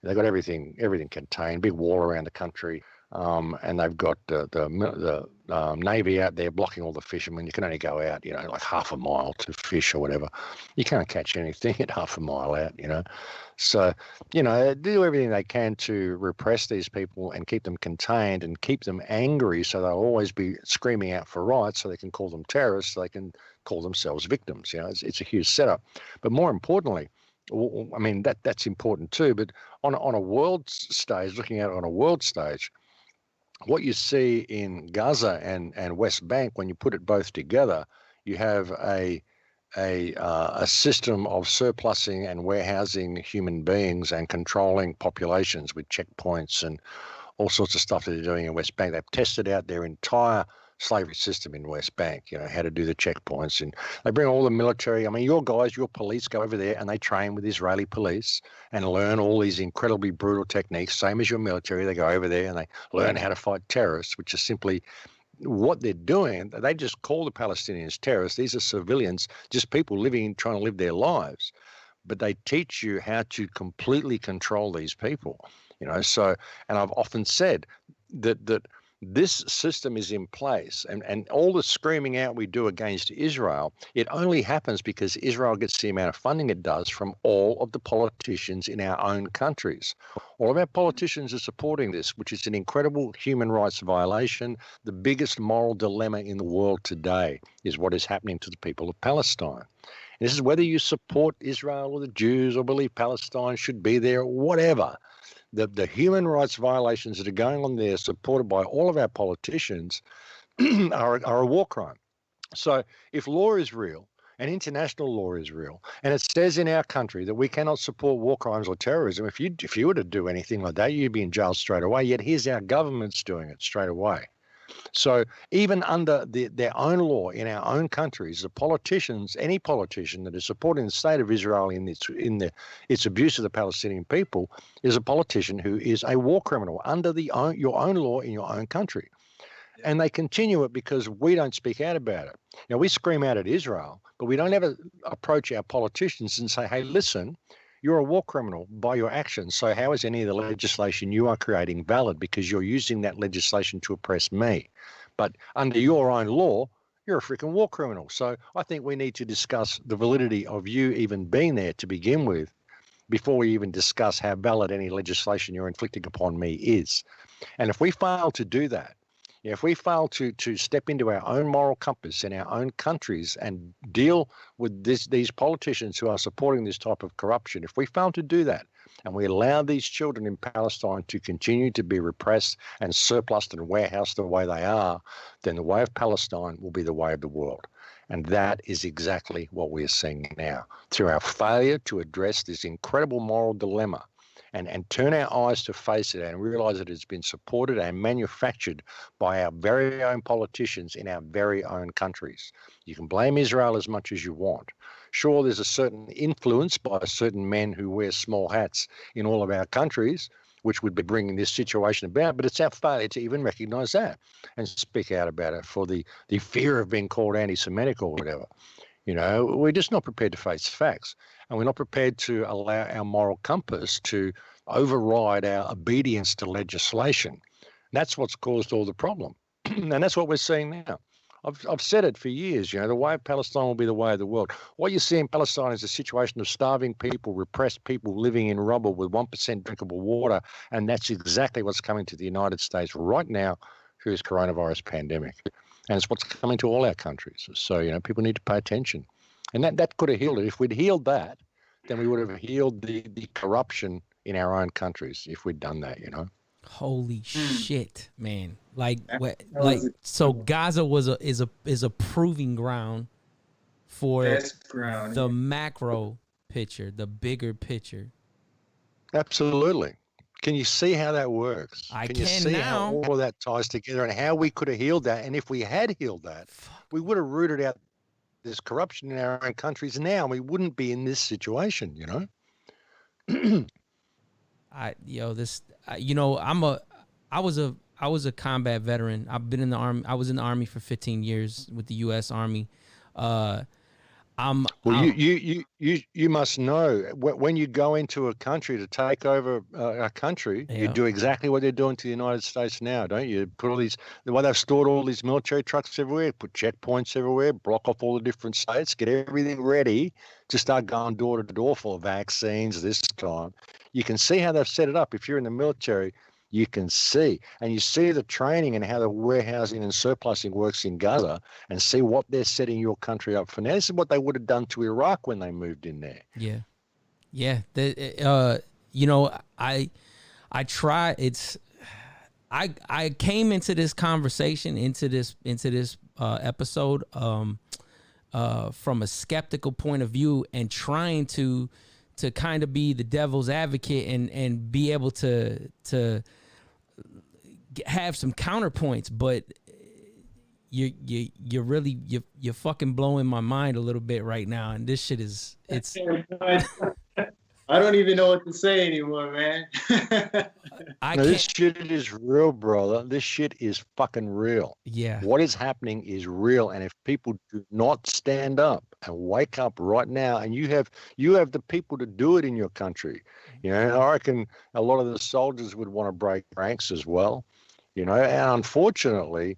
They've got everything contained, big wall around the country, and they've got the Navy out there blocking all the fishermen. You can only go out, like half a mile to fish or whatever. You can't catch anything at half a mile out, So, they do everything they can to repress these people and keep them contained and keep them angry, so they'll always be screaming out for rights, so they can call them terrorists, so they can call themselves victims. It's a huge setup. But more importantly, I mean, that's important too, but on a world stage, looking at it on a world stage, what you see in Gaza and West Bank, when you put it both together, you have a system of surplusing and warehousing human beings and controlling populations with checkpoints and all sorts of stuff that they're doing in West Bank. They've tested out their entire slavery system in West Bank, how to do the checkpoints. And they bring all the military. I mean, your police go over there and they train with Israeli police and learn all these incredibly brutal techniques, same as your military. They go over there and they learn how to fight terrorists, which is simply what they're doing. They just call the Palestinians terrorists. These are civilians, just people trying to live their lives. But they teach you how to completely control these people, So, and I've often said that this system is in place, and all the screaming out we do against Israel, it only happens because Israel gets the amount of funding it does from all of the politicians in our own countries. All of our politicians are supporting this, which is an incredible human rights violation. The biggest moral dilemma in the world today is what is happening to the people of Palestine. And this is whether you support Israel or the Jews or believe Palestine should be there or whatever. The human rights violations that are going on there, supported by all of our politicians, are a war crime. So if law is real and international law is real, and it says in our country that we cannot support war crimes or terrorism, if you were to do anything like that, you'd be in jail straight away. Yet here's our governments doing it straight away. So even under their own law in our own countries, the politicians, any politician that is supporting the state of Israel in its abuse of the Palestinian people, is a politician who is a war criminal under your own law in your own country. And they continue it because we don't speak out about it. We scream out at Israel, but we don't ever approach our politicians and say, hey, listen, you're a war criminal by your actions. So how is any of the legislation you are creating valid? Because you're using that legislation to oppress me. But under your own law, you're a freaking war criminal. So I think we need to discuss the validity of you even being there to begin with before we even discuss how valid any legislation you're inflicting upon me is. And if we fail to do that, if we fail to step into our own moral compass in our own countries and deal with these politicians who are supporting this type of corruption, if we fail to do that and we allow these children in Palestine to continue to be repressed and surplused and warehoused the way they are, then the way of Palestine will be the way of the world. And that is exactly what we are seeing now through our failure to address this incredible moral dilemma and turn our eyes to face it and realize that it's been supported and manufactured by our very own politicians in our very own countries. You can blame Israel as much as you want. Sure, there's a certain influence by certain men who wear small hats in all of our countries, which would be bringing this situation about, but it's our failure to even recognize that and speak out about it for the fear of being called anti-Semitic or whatever. We're just not prepared to face facts, and we're not prepared to allow our moral compass to override our obedience to legislation. That's what's caused all the problem. And that's what we're seeing now. I've said it for years, the way of Palestine will be the way of the world. What you see in Palestine is a situation of starving people, repressed people living in rubble with 1% drinkable water. And that's exactly what's coming to the United States right now through this coronavirus pandemic. And it's what's coming to all our countries. So, people need to pay attention. And that could have healed it. If we'd healed that, then we would have healed the corruption in our own countries if we'd done that, Holy shit, man! So Gaza is a proving ground for the macro picture, the bigger picture. Absolutely. Can you see how that works? Can you see now. How all of that ties together and how we could have healed that? And if we had healed that, we would have rooted out this corruption in our own countries now. We wouldn't be in this situation, I was a combat veteran. I've been in the army. I was in the army for 15 years with the U.S. Army. You must know when you go into a country to take over a country, you do exactly what they're doing to the United States now, don't you? Put all these, they've stored all these military trucks everywhere, put checkpoints everywhere, block off all the different states, get everything ready to start going door to door for vaccines this time. You can see how they've set it up. If you're in the military, you can see, and you see the training and how the warehousing and surplusing works in Gaza, and see what they're setting your country up for. Now, this is what they would have done to Iraq when they moved in there. Yeah. I came into this conversation, into this episode, from a skeptical point of view, and trying to kind of be the devil's advocate and be able to have some counterpoints, but you're fucking blowing my mind a little bit right now, and this shit is I don't even know what to say anymore, man. This shit is real, brother. This shit is fucking real. Yeah. What is happening is real, and if people do not stand up and wake up right now, and you have the people to do it in your country, I reckon a lot of the soldiers would want to break ranks as well, and unfortunately,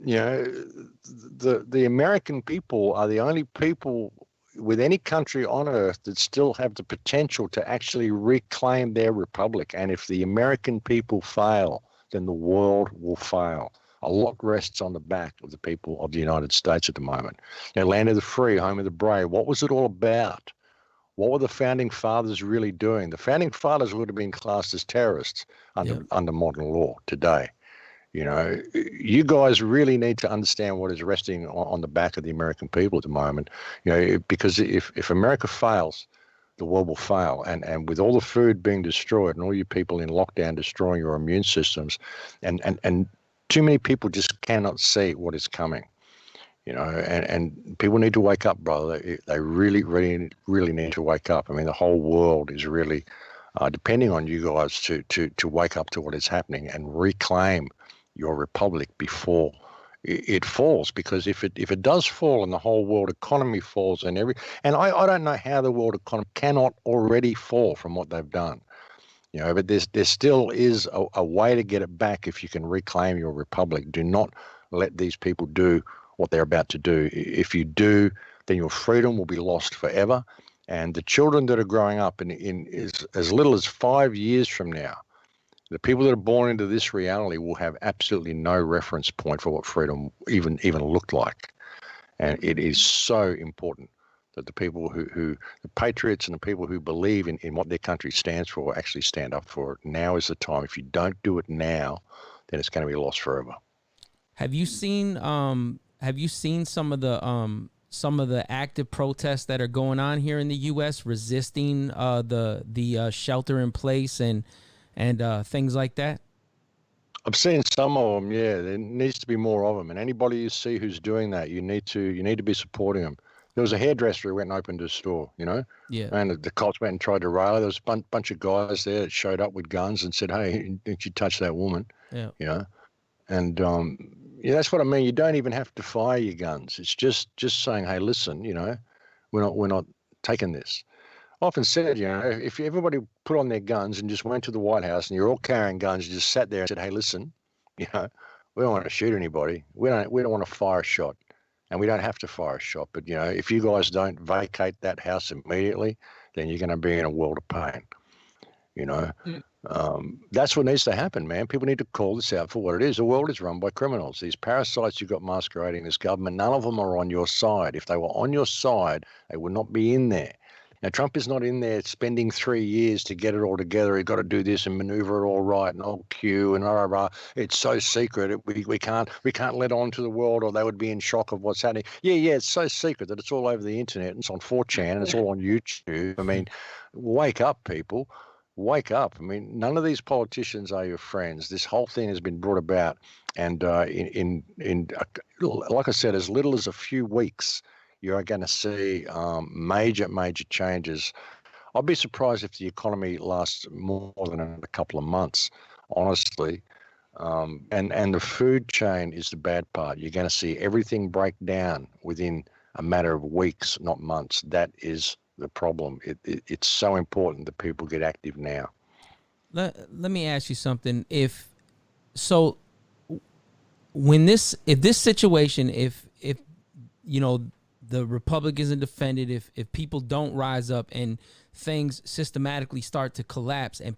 the American people are the only people with any country on earth that still have the potential to actually reclaim their republic. And if the American people fail, then the world will fail. A lot rests on the back of the people of the United States at the moment. Land of the free, home of the brave. What was it all about? What were the founding fathers really doing? The founding fathers would have been classed as terrorists under modern law today. You guys really need to understand what is resting on the back of the American people at the moment, because if America fails, the world will fail. And with all the food being destroyed and all you people in lockdown destroying your immune systems, and too many people just cannot see what is coming, and people need to wake up, brother. They really, really, really need to wake up. I mean, the whole world is really, depending on you guys to wake up to what is happening and reclaim the your republic before it falls, because if it does fall and the whole world economy falls and I don't know how the world economy cannot already fall from what they've done, but there still is a way to get it back if you can reclaim your republic. Do not let these people do what they're about to do. If you do, then your freedom will be lost forever. And the children that are growing up in as little as 5 years from now, the people that are born into this reality will have absolutely no reference point for what freedom even looked like. And it is so important that the people who the patriots and the people who believe in what their country stands for actually stand up for it. Now is the time. If you don't do it now, then it's going to be lost forever. Have you seen some of the active protests that are going on here in the U.S. resisting the shelter in place and things like that? I've seen some of them. Yeah, there needs to be more of them. And anybody you see who's doing that, you need to be supporting them. There was a hairdresser who went and opened a store, Yeah. and the cops went and tried to rail. There was a bunch of guys there that showed up with guns and said, "Hey, didn't you touch that woman?" Yeah. And that's what I mean. You don't even have to fire your guns. It's just saying, "Hey, listen, we're not taking this." I often said, if everybody put on their guns and just went to the White House and you're all carrying guns, you just sat there and said, "Hey, listen, we don't want to shoot anybody. We don't want to fire a shot, and we don't have to fire a shot. But if you guys don't vacate that house immediately, then you're going to be in a world of pain." That's what needs to happen, man. People need to call this out for what it is. The world is run by criminals. These parasites you've got masquerading this government, none of them are on your side. If they were on your side, they would not be in there. Now, Trump is not in there spending 3 years to get it all together. He's got to do this and maneuver it all right and all Q and blah, blah, blah. It's so secret. We can't let on to the world, or they would be in shock of what's happening. Yeah, it's so secret that it's all over the internet and it's on 4chan and it's all on YouTube. I mean, wake up, people. Wake up. I mean, none of these politicians are your friends. This whole thing has been brought about, and like I said, as little as a few weeks, you are going to see major changes. I'd be surprised if the economy lasts more than a couple of months, honestly. And the food chain is the bad part. You're going to see everything break down within a matter of weeks, not months. That is the problem. It's so important that people get active now. Let me ask you something. If this situation, if the Republic isn't defended, if people don't rise up and things systematically start to collapse, and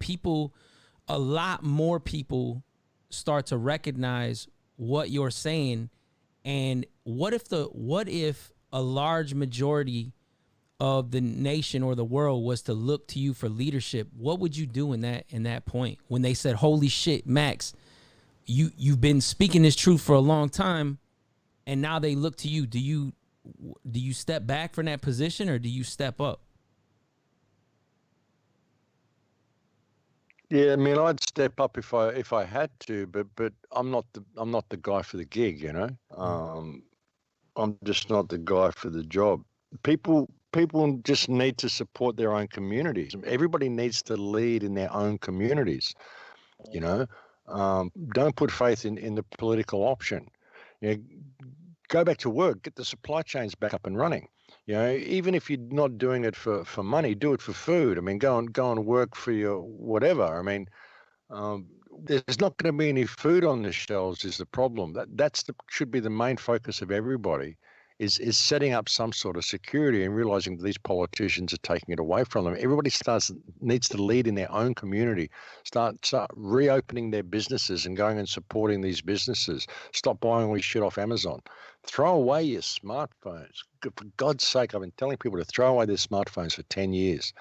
a lot more people start to recognize what you're saying, and what if a large majority of the nation or the world was to look to you for leadership, what would you do in that point when they said, "Holy shit, Max, you've been speaking this truth for a long time, and now they look to you"? Do you step back from that position, or do you step up? Yeah, I mean, I'd step up if I had to, but I'm not the guy for the gig, I'm just not the guy for the job. People just need to support their own communities. Everybody needs to lead in their own communities. Don't put faith in the political option. Go back to work, get the supply chains back up and running. Even if you're not doing it for money, do it for food. I mean, go and work for your whatever. I mean, there's not going to be any food on the shelves is the problem. Should be the main focus of everybody, is setting up some sort of security and realizing that these politicians are taking it away from them. Everybody needs to lead in their own community, start reopening their businesses and going and supporting these businesses. Stop buying all this shit off Amazon. Throw away your smartphones. For God's sake, I've been telling people to throw away their smartphones for 10 years.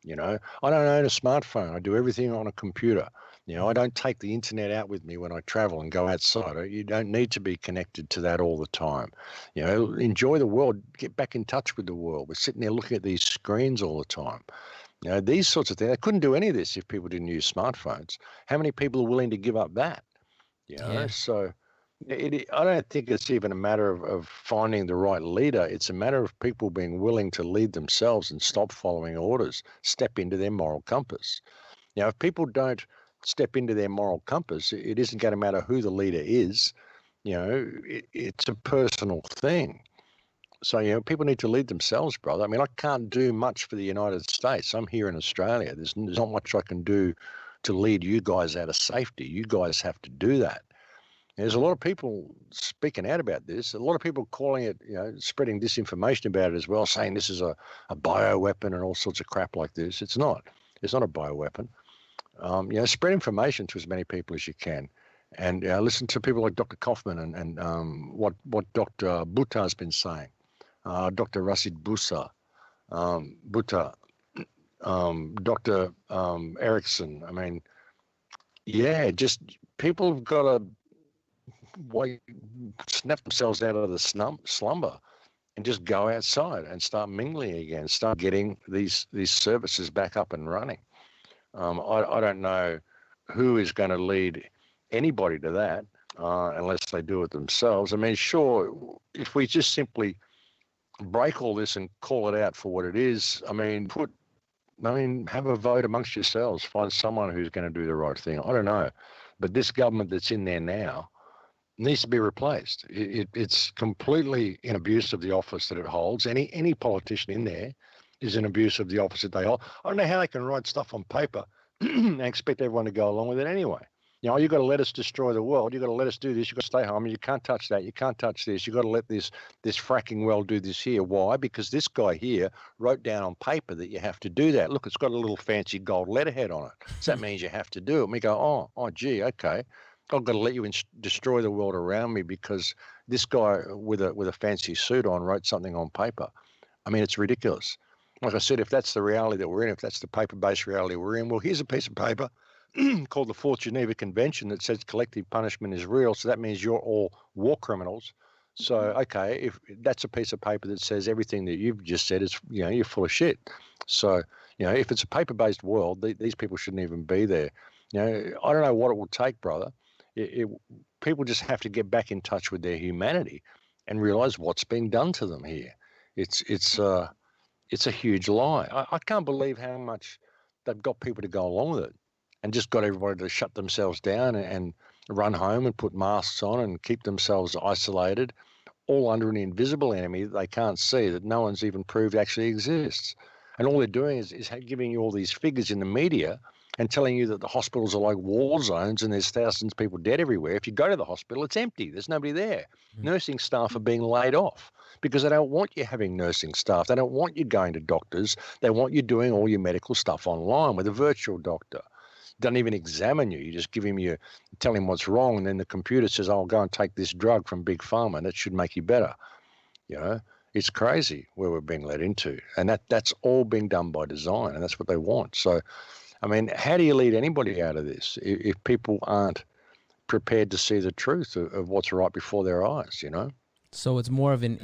I don't own a smartphone. I do everything on a computer. I don't take the internet out with me when I travel and go outside. You don't need to be connected to that all the time. Enjoy the world. Get back in touch with the world. We're sitting there looking at these screens all the time. These sorts of things. I couldn't do any of this if people didn't use smartphones. How many people are willing to give up that? Yeah. So I don't think it's even a matter of finding the right leader. It's a matter of people being willing to lead themselves and stop following orders, step into their moral compass. If people don't step into their moral compass, it isn't going to matter who the leader is. It's a personal thing. So, people need to lead themselves, brother. I mean, I can't do much for the United States. I'm here in Australia. There's not much I can do to lead you guys out of safety. You guys have to do that. There's a lot of people speaking out about this. A lot of people calling it, spreading disinformation about it as well, saying this is a bioweapon and all sorts of crap like this. It's not. It's not a bioweapon. Spread information to as many people as you can. And listen to people like Dr. Kaufman and what Dr. Butta has been saying. Dr. Rashid Butta, Dr. Erickson. I mean, just people have got to snap themselves out of the slumber and just go outside and start mingling again, start getting these services back up and running. I don't know who is going to lead anybody to that unless they do it themselves. I mean, sure, if we just simply break all this and call it out for what it is, have a vote amongst yourselves, find someone who's going to do the right thing. I don't know. But this government that's in there now needs to be replaced. It's completely in abuse of the office that it holds. Any politician in there is in abuse of the office that they hold. I don't know how they can write stuff on paper and expect everyone to go along with it anyway. You've got to let us destroy the world. You've got to let us do this. You've got to stay home. You can't touch that. You can't touch this. You've got to let this fracking well do this here. Why? Because this guy here wrote down on paper that you have to do that. Look, it's got a little fancy gold letterhead on it. So that means you have to do it. And we go, oh, gee, okay. I've got to let you destroy the world around me because this guy with a fancy suit on wrote something on paper. I mean, it's ridiculous. Like I said, if that's the reality that we're in, if that's the paper-based reality we're in, well, here's a piece of paper called the Fourth Geneva Convention that says collective punishment is real. So that means you're all war criminals. So, okay, if that's a piece of paper that says everything that you've just said is, you're full of shit. So, if it's a paper-based world, these people shouldn't even be there. I don't know what it will take, brother. People just have to get back in touch with their humanity and realize what's being done to them here. It's a huge lie. I can't believe how much they've got people to go along with it and just got everybody to shut themselves down and run home and put masks on and keep themselves isolated, all under an invisible enemy that they can't see, that no one's even proved actually exists. And all they're doing is giving you all these figures in the media and telling you that the hospitals are like war zones and there's thousands of people dead everywhere. If you go to the hospital, it's empty. There's nobody there. Nursing staff are being laid off because they don't want you having nursing staff. They don't want you going to doctors. They want you doing all your medical stuff online with a virtual doctor. Doesn't even examine you. You just tell him what's wrong, and then the computer says, "I'll go and take this drug from Big Pharma, and that should make you better." It's crazy where we're being led into, and that's all being done by design, and that's what they want. So, I mean, how do you lead anybody out of this if people aren't prepared to see the truth of what's right before their eyes? So it's more of an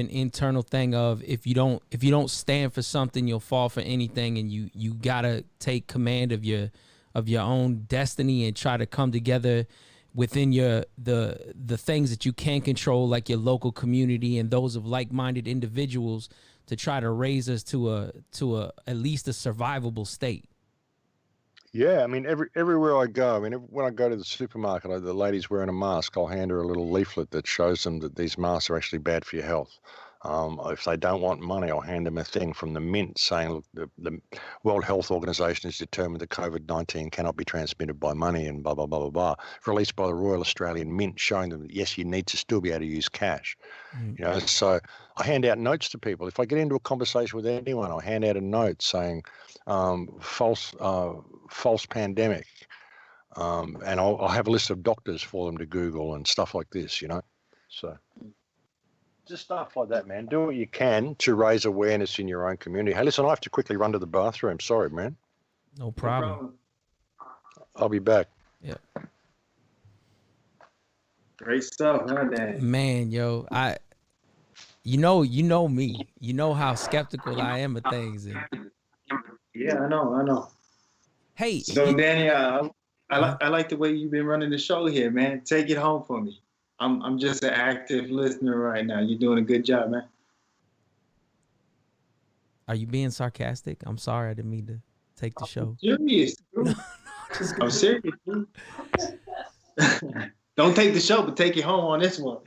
internal thing of if you don't stand for something, you'll fall for anything, and you gotta take command of your own destiny and try to come together within the things that you can control, like your local community and those of like-minded individuals, to try to raise us to at least a survivable state. Yeah, I mean, everywhere I go, when I go to the supermarket, the lady's wearing a mask, I'll hand her a little leaflet that shows them that these masks are actually bad for your health. If they don't want money, I'll hand them a thing from the Mint saying, look, the World Health Organization has determined that COVID-19 cannot be transmitted by money and blah, blah, blah, blah, blah, released by the Royal Australian Mint, showing them that, yes, you need to still be able to use cash. So I hand out notes to people. If I get into a conversation with anyone, I'll hand out a note saying, false pandemic, and I'll have a list of doctors for them to Google and stuff like this, so just stuff like that, man. Do what you can to raise awareness in your own community. Hey, listen, I have to quickly run to the bathroom. Sorry, man. No problem. I'll be back. Yeah. Great stuff, huh, Dan? Man, yo, you know me. You know how skeptical I am of things. Yeah, I know. Hey, so Danny, I like the way you've been running the show here, man. Take it home for me. I'm just an active listener right now. You're doing a good job, man. Are you being sarcastic? I'm sorry, I didn't mean to take the show. Serious. I'm serious. Dude. Don't take the show, but take it home on this one.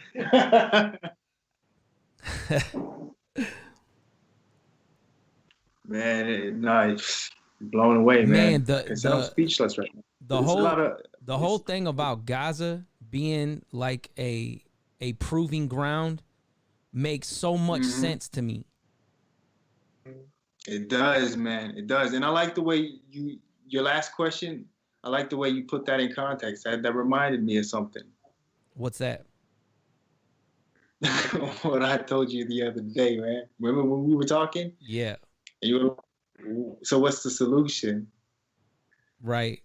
Man, no, blown away, Man, man. Like I said, I'm speechless right now. the There's a lot whole of the whole thing about Gaza being like a proving ground makes so much sense to me. It does, man. It does. And I like the way your last question, I like the way you put that in context. That reminded me of something. What's that? What I told you the other day, man. Remember when we were talking? Yeah. And you were, so what's the solution? Right.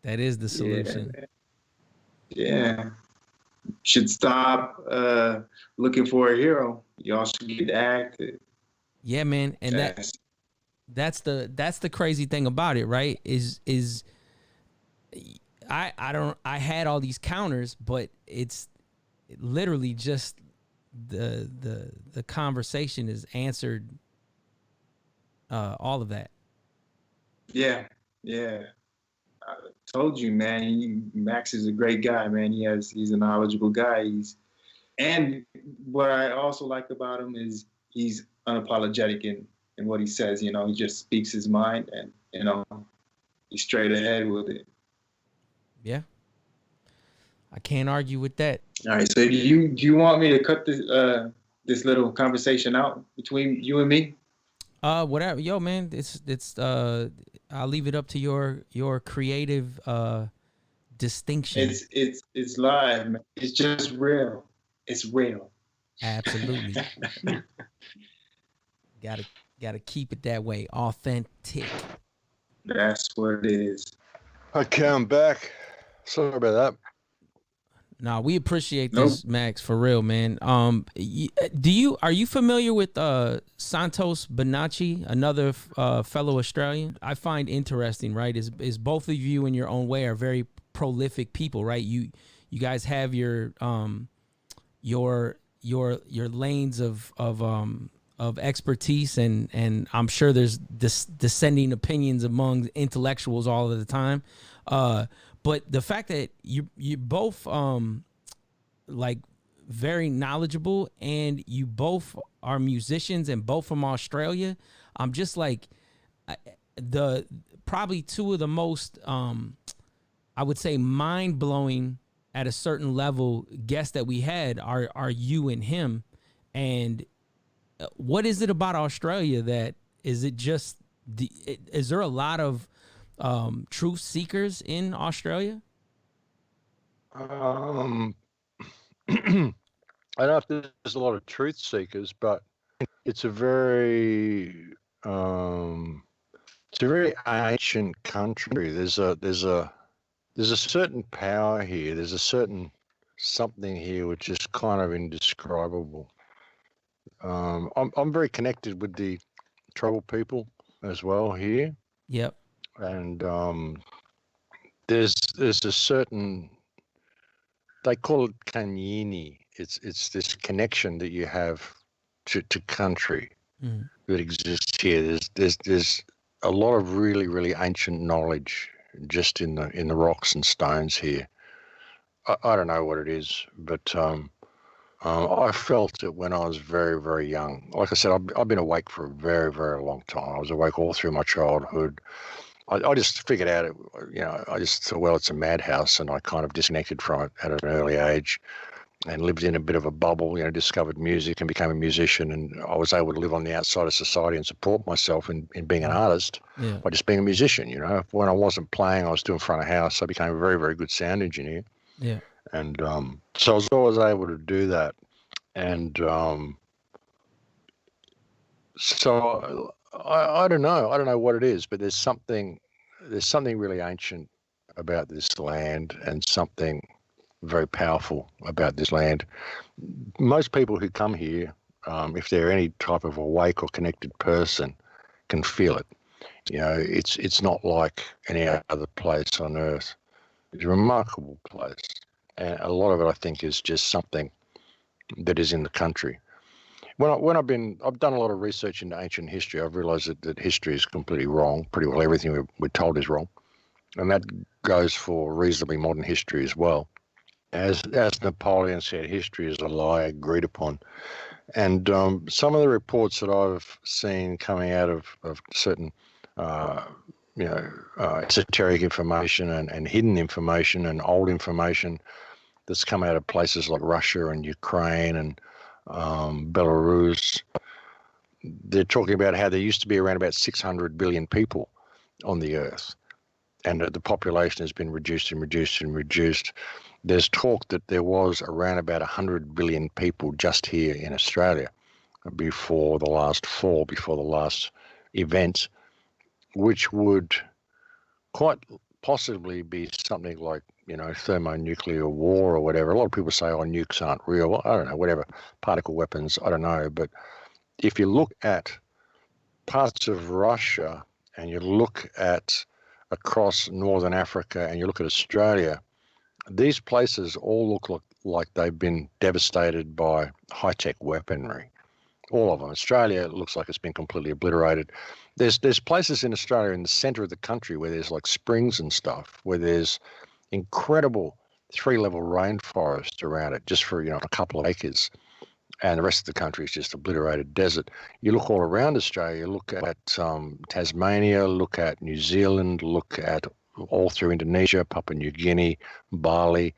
That is the solution. Yeah. Should stop looking for a hero. Y'all should get active. Yeah, man. And that's the crazy thing about it, right? Is I had all these counters, but it's literally just the conversation is answered all of that. Yeah. I told you, man. Max is a great guy, man. He's a knowledgeable guy. And what I also like about him is he's unapologetic in what he says. You know, he just speaks his mind, and he's straight ahead with it. Yeah, I can't argue with that. All right. So do you want me to cut this little conversation out between you and me? Whatever, yo, man. It's I'll leave it up to your creative distinction. It's live, man. It's just real. It's real. Absolutely. Gotta keep it that way, authentic. That's what it is. Okay, I'm back. Sorry about that. Nah, we appreciate this, Max, for real, man. Are you familiar with Santos Bonacci, another fellow Australian? I find interesting, right? Is both of you in your own way are very prolific people, right? You guys have your lanes of expertise, and I'm sure there's dissenting opinions among intellectuals all of the time. But the fact that you both like very knowledgeable, and you both are musicians, and both from Australia, I'm just like the probably two of the most I would say mind blowing at a certain level guests that we had are you and him. And what is it about Australia that is it just is there a lot of truth seekers in Australia? I don't know if there's a lot of truth seekers, but it's a very ancient country. There's a certain power here. There's a certain something here which is kind of indescribable. I'm very connected with the tribal people as well here. Yep. And there's a certain, they call it kanyini. It's this connection that you have to country that exists here. There's a lot of really, really ancient knowledge just in the rocks and stones here. I don't know what it is, but I felt it when I was very, very young. Like I said, I've been awake for a very, very long time. I was awake all through my childhood. I just figured out, I just thought, well, it's a madhouse, and I kind of disconnected from it at an early age and lived in a bit of a bubble, discovered music and became a musician, and I was able to live on the outside of society and support myself in being an artist by just being a musician. When I wasn't playing, I was doing front of house. I became a very, very good sound engineer. Yeah. And so I was always able to do that. And so I don't know what it is, but there's something really ancient about this land, and something very powerful about this land. Most people who come here, if they're any type of awake or connected person, can feel it. It's not like any other place on earth. It's a remarkable place, and a lot of it, I think, is just something that is in the country. I've done a lot of research into ancient history. I've realised that history is completely wrong. Pretty well everything we're told is wrong. and that goes for reasonably modern history as well. As Napoleon said, history is a lie agreed upon. And some of the reports that I've seen coming out of certain, esoteric information and hidden information and old information that's come out of places like Russia and Ukraine and Belarus, they're talking about how there used to be around about 600 billion people on the earth, and the population has been reduced and reduced and reduced. There's talk that there was around about 100 billion people just here in Australia before the last fall, before the last event, which would quite possibly be something like, thermonuclear war or whatever. A lot of people say, oh, nukes aren't real. Well, I don't know, whatever, particle weapons, I don't know. But if you look at parts of Russia and you look at across Northern Africa and you look at Australia, these places all look like they've been devastated by high-tech weaponry. All of them. Australia looks like it's been completely obliterated. There's places in Australia in the centre of the country where there's like springs and stuff, where there's incredible 3-level rainforest around it, just for a couple of acres, and the rest of the country is just obliterated desert. You look all around Australia, look at Tasmania, look at New Zealand, look at all through Indonesia, Papua New Guinea, Bali.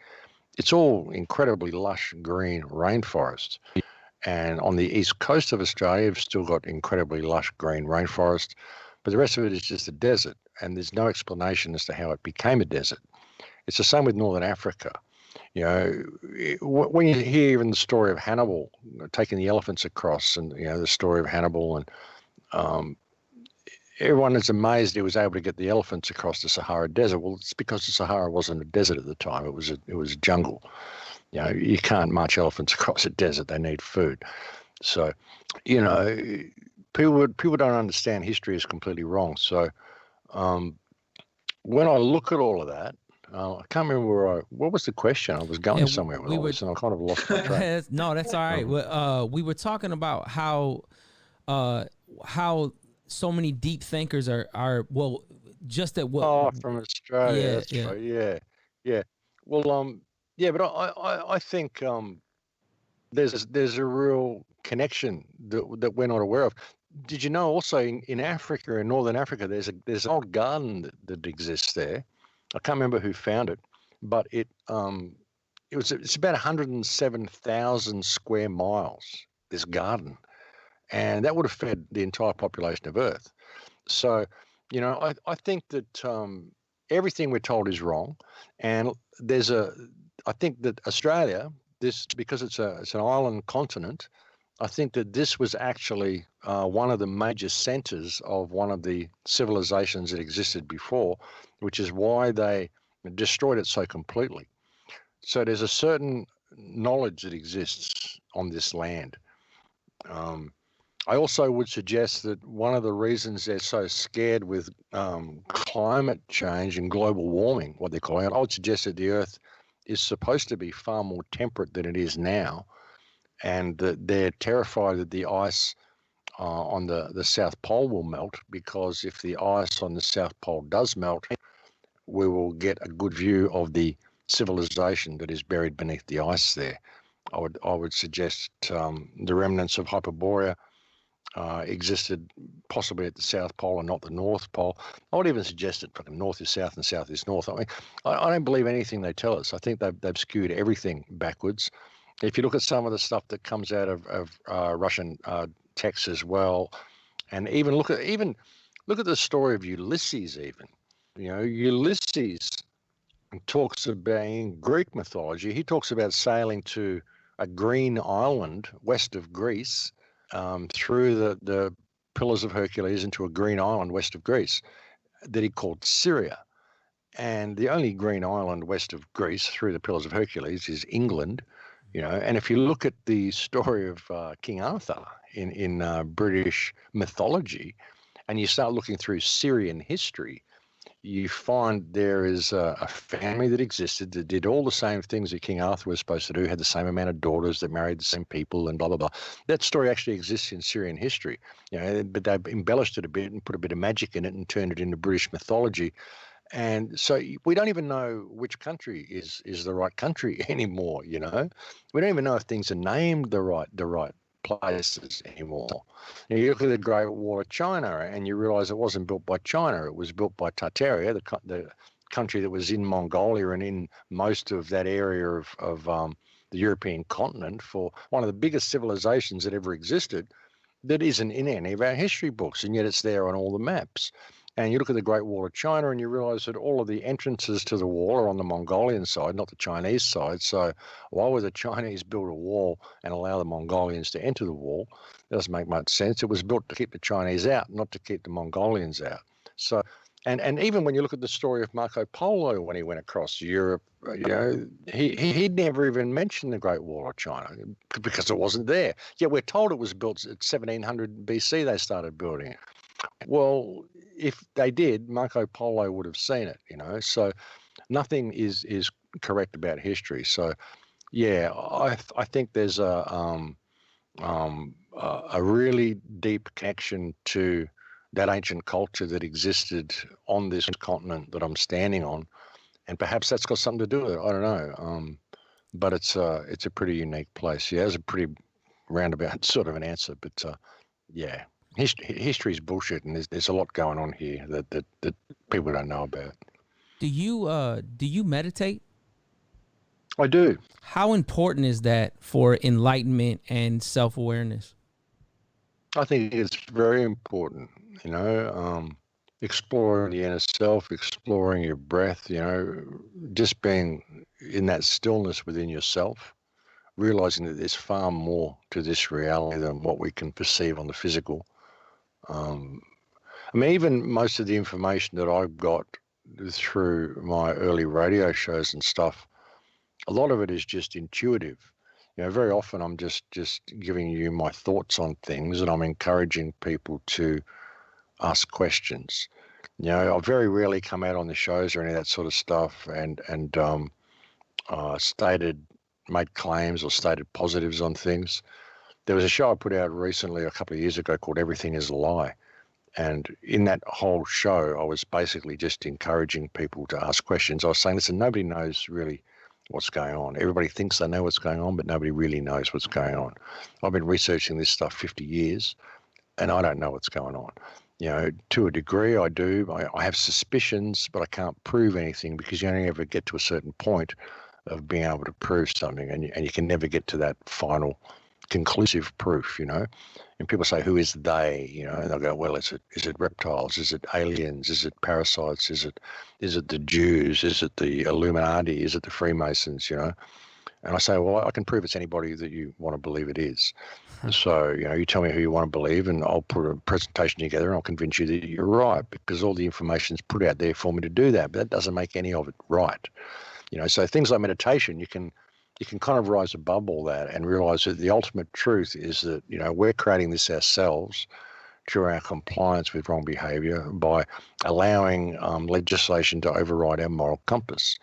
It's all incredibly lush green rainforest. And on the east coast of Australia, you've still got incredibly lush green rainforest, but the rest of it is just a desert, and there's no explanation as to how it became a desert. It's the same with Northern Africa. When you hear even the story of Hannibal taking the elephants across, and the story of Hannibal, and everyone is amazed he was able to get the elephants across the Sahara Desert. Well, it's because the Sahara wasn't a desert at the time; it was a jungle. You can't march elephants across a desert; they need food. So, people don't understand history is completely wrong. So, when I look at all of that, I can't remember what was the question. I was going somewhere with all this, and I kind of lost my track. No, that's all right. We were talking about how so many deep thinkers are just at what. Oh, from Australia. That's right. Yeah. Well, yeah, but I think there's a real connection that we're not aware of. Did you know also in Africa, in Northern Africa, there's an old garden that exists there. I can't remember who found it, but it's about 107,000 square miles, this garden, and that would have fed the entire population of Earth. So, I think that everything we're told is wrong, and I think that Australia, because it's an island continent, I think that this was actually one of the major centers of one of the civilizations that existed before, which is why they destroyed it so completely. So there's a certain knowledge that exists on this land. I also would suggest that one of the reasons they're so scared with climate change and global warming, what they call it, I would suggest that the Earth is supposed to be far more temperate than it is now, and that they're terrified that the ice on the South Pole will melt, because if the ice on the South Pole does melt, we will get a good view of the civilization that is buried beneath the ice there. I would suggest the remnants of Hyperborea existed possibly at the South Pole and not the North Pole. I would even suggest that fucking north is south and south is north. I mean, I don't believe anything they tell us. I think they've skewed everything backwards. If you look at some of the stuff that comes out of Russian texts as well, and even look at the story of Ulysses. Even Ulysses talks about, in Greek mythology, he talks about sailing to a green island west of Greece, through the Pillars of Hercules into a green island west of Greece that he called Syria. And the only green island west of Greece through the Pillars of Hercules is England. And if you look at the story of King Arthur in British mythology, and you start looking through Syrian history, you find there is a family that existed that did all the same things that King Arthur was supposed to do, had the same amount of daughters, that married the same people, and blah, blah, blah. That story actually exists in Syrian history, but they've embellished it a bit and put a bit of magic in it and turned it into British mythology. And so we don't even know which country is the right country anymore. You know, we don't even know if things are named the right places anymore. You look at the Great Wall of China, and you realise it wasn't built by China; it was built by Tartaria, the country that was in Mongolia and in most of that area of the European continent, for one of the biggest civilizations that ever existed, that isn't in any of our history books, and yet it's there on all the maps. And you look at the Great Wall of China and you realize that all of the entrances to the wall are on the Mongolian side, not the Chinese side. So why would the Chinese build a wall and allow the Mongolians to enter the wall? It doesn't make much sense. It was built to keep the Chinese out, not to keep the Mongolians out. So, and even when you look at the story of Marco Polo when he went across Europe, you know, he never even mentioned the Great Wall of China because it wasn't there. Yet we're told it was built at 1700 BC. They started building it. Well, if they did, Marco Polo would have seen it, you know. So nothing is correct about history. So yeah, I think there's a really deep connection to that ancient culture that existed on this continent that I'm standing on, and perhaps that's got something to do with it. I don't know. But it's a pretty unique place. Yeah, it's a pretty roundabout sort of an answer, but yeah. History is bullshit, and there's a lot going on here that people don't know about. Do you meditate? I do. How important is that for enlightenment and self-awareness? I think it's very important. You know, exploring the inner self, exploring your breath. You know, just being in that stillness within yourself, realizing that there's far more to this reality than what we can perceive on the physical. I mean, even most of the information that I've got through my early radio shows and stuff, a lot of it is just intuitive. You know, very often I'm just giving you my thoughts on things, and I'm encouraging people to ask questions. You know, I very rarely come out on the shows or any of that sort of stuff and made claims or stated positives on things. There was a show I put out recently, a couple of years ago, called Everything is a Lie. And in that whole show, I was basically just encouraging people to ask questions. I was saying, listen, nobody knows really what's going on. Everybody thinks they know what's going on, but nobody really knows what's going on. I've been researching this stuff 50 years, and I don't know what's going on. You know, to a degree I do. I have suspicions, but I can't prove anything, because you only ever get to a certain point of being able to prove something, and you can never get to that final conclusive proof, you know. And people say, who is they? You know, and they'll go, well, is it reptiles? Is it aliens? Is it parasites? Is it the Jews? Is it the Illuminati? Is it the Freemasons? You know. And I say, well, I can prove it's anybody that you want to believe it is. So, you know, you tell me who you want to believe, and I'll put a presentation together and I'll convince you that you're right, because all the information's put out there for me to do that. But that doesn't make any of it right. You know, so things like meditation, you can kind of rise above all that and realize that the ultimate truth is that, you know, we're creating this ourselves through our compliance with wrong behavior by allowing legislation to override our moral compass.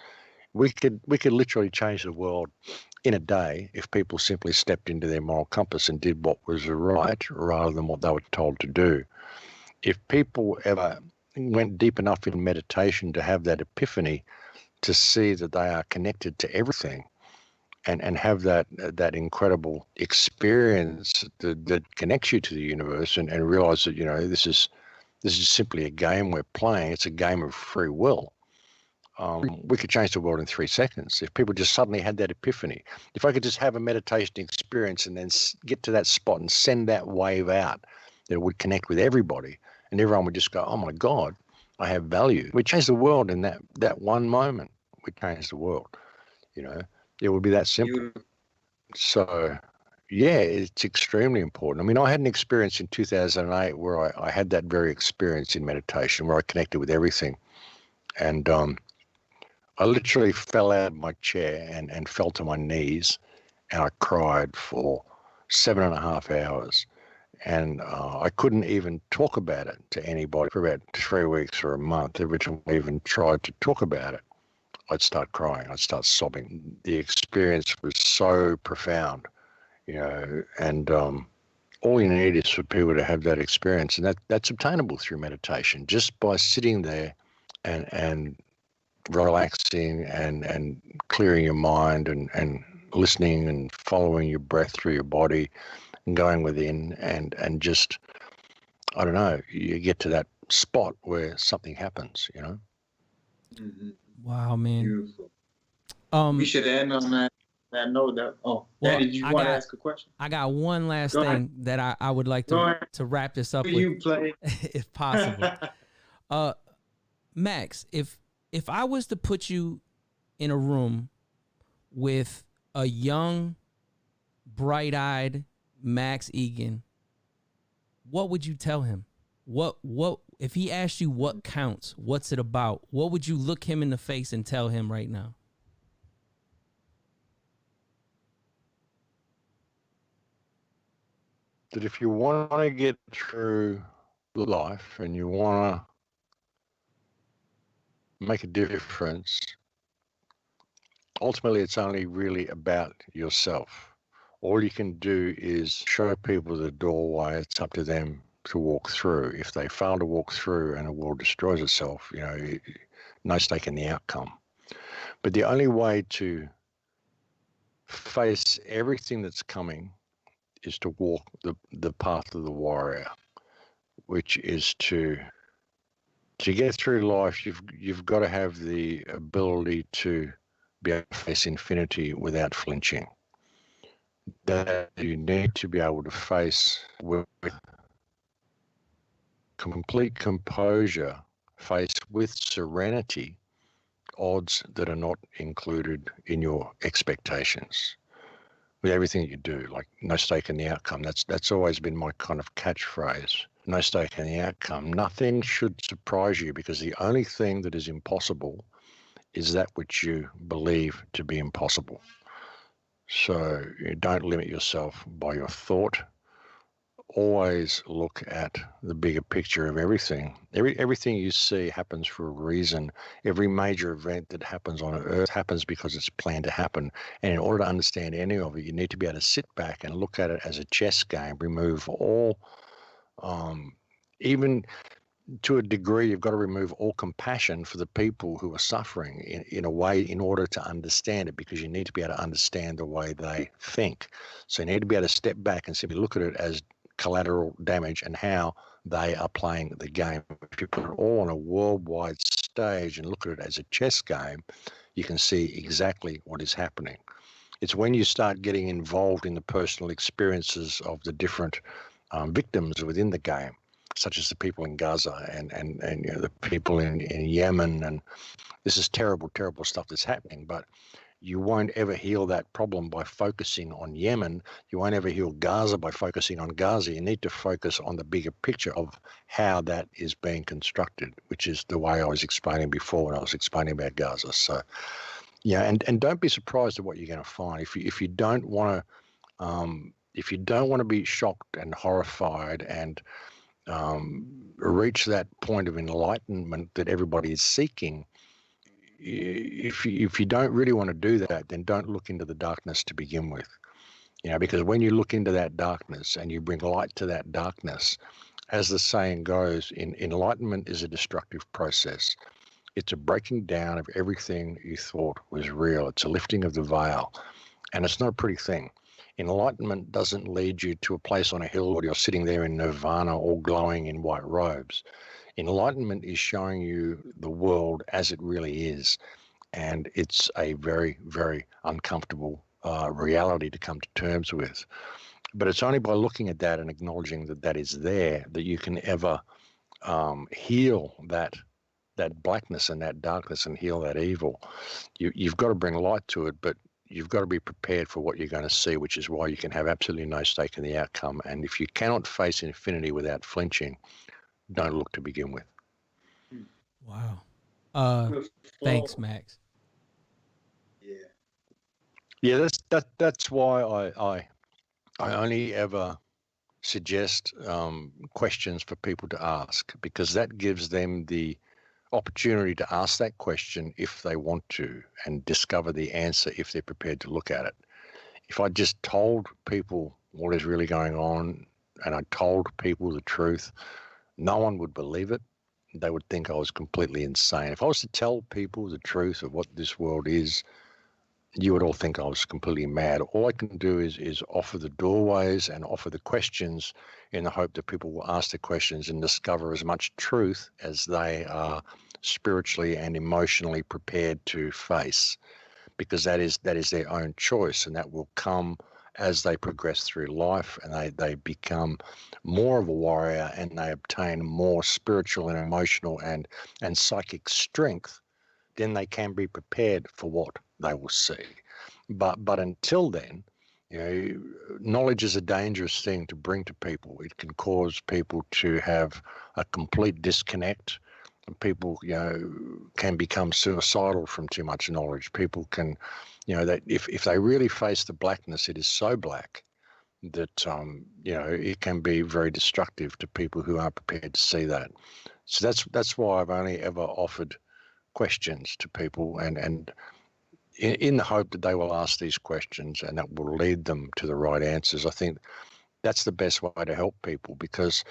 We could literally change the world in a day if people simply stepped into their moral compass and did what was right rather than what they were told to do. If people ever went deep enough in meditation to have that epiphany, to see that they are connected to everything, and have that incredible experience that connects you to the universe, and realize that, you know, this is simply a game we're playing. It's a game of free will. We could change the world in 3 seconds if people just suddenly had that epiphany. If I could just have a meditation experience and then get to that spot and send that wave out, that it would connect with everybody, and everyone would just go, oh my God, I have value. We change the world in that one moment. We change the world, you know. It would be that simple. So, yeah, it's extremely important. I mean, I had an experience in 2008 where I had that very experience in meditation, where I connected with everything. And I literally fell out of my chair and fell to my knees, and I cried for 7.5 hours. And I couldn't even talk about it to anybody for about 3 weeks or a month. Every time I even tried to talk about it, I'd start crying. I'd start sobbing. The experience was so profound, you know, and all you need is for people to have that experience, and that's obtainable through meditation, just by sitting there and relaxing and clearing your mind and listening and following your breath through your body and going within and just, I don't know, you get to that spot where something happens, you know? Mhm. Wow, man. Beautiful. We Um, should end on that note. well, Danny, did you I want to got ask a question? I got one last Go ahead. thing that I would like Go ahead. to wrap this up with, You play. if possible. Max, if I was to put you in a room with a young, bright-eyed Max Igan, what would you tell him? What if he asked you what counts? What's it about? What would you look him in the face and tell him right now? That if you want to get through life and you want to make a difference, ultimately it's only really about yourself. All you can do is show people the doorway. It's up to them to walk through. If they fail to walk through and the world destroys itself, you know, no stake in the outcome. But the only way to face everything that's coming is to walk the path of the warrior, which is to get through life. You've got to have the ability to be able to face infinity without flinching. That you need to be able to face with complete composure, face with serenity odds that are not included in your expectations. With everything you do, like no stake in the outcome. That's always been my kind of catchphrase. No stake in the outcome. Nothing should surprise you, because the only thing that is impossible is that which you believe to be impossible. So you don't limit yourself by your thought. Always look at the bigger picture of everything. Everything you see happens for a reason. Every major event that happens on Earth happens because it's planned to happen. And in order to understand any of it, you need to be able to sit back and look at it as a chess game. Remove all, even to a degree, you've got to remove all compassion for the people who are suffering in a way, in order to understand it, because you need to be able to understand the way they think. So you need to be able to step back and simply look at it as collateral damage and how they are playing the game. If you put it all on a worldwide stage and look at it as a chess game, you can see exactly what is happening. It's when you start getting involved in the personal experiences of the different victims within the game, such as the people in Gaza and you know, the people in Yemen, and this is terrible, terrible stuff that's happening. But you won't ever heal that problem by focusing on Yemen. You won't ever heal Gaza by focusing on Gaza. You need to focus on the bigger picture of how that is being constructed, which is the way I was explaining before when I was explaining about Gaza. So, yeah, and don't be surprised at what you're going to find. If you don't want to be shocked and horrified and reach that point of enlightenment that everybody is seeking, if you don't really want to do that, then don't look into the darkness to begin with. You know, because when you look into that darkness and you bring light to that darkness, as the saying goes, enlightenment is a destructive process. It's a breaking down of everything you thought was real. It's a lifting of the veil, and it's not a pretty thing. Enlightenment doesn't lead you to a place on a hill where you're sitting there in nirvana all glowing in white robes. Enlightenment is showing you the world as it really is, and it's a very, very uncomfortable reality to come to terms with. But it's only by looking at that and acknowledging that that is there that you can ever heal that blackness and that darkness and heal that evil. You've got to bring light to it, but you've got to be prepared for what you're going to see, which is why you can have absolutely no stake in the outcome. And if you cannot face infinity without flinching, don't look to begin with. Wow. Thanks, Max. Yeah. Yeah, that's why I only ever suggest questions for people to ask, because that gives them the opportunity to ask that question if they want to and discover the answer if they're prepared to look at it. If I just told people what is really going on and I told people the truth, no one would believe it. they would think I was completely insane. If I was to tell people the truth of what this world is, you would all think I was completely mad. All I can do is offer the doorways and offer the questions in the hope that people will ask the questions and discover as much truth as they are spiritually and emotionally prepared to face, because that is their own choice, and that will come as they progress through life and they become more of a warrior and they obtain more spiritual and emotional and psychic strength. Then they can be prepared for what they will see. But until then, you know, knowledge is a dangerous thing to bring to people. It can cause people to have a complete disconnect. People, you know, can become suicidal from too much knowledge. People can, you know, that if they really face the blackness, it is so black that you know, it can be very destructive to people who aren't prepared to see that. So that's why I've only ever offered questions to people, and in the hope that they will ask these questions and that will lead them to the right answers. I think that's the best way to help people, because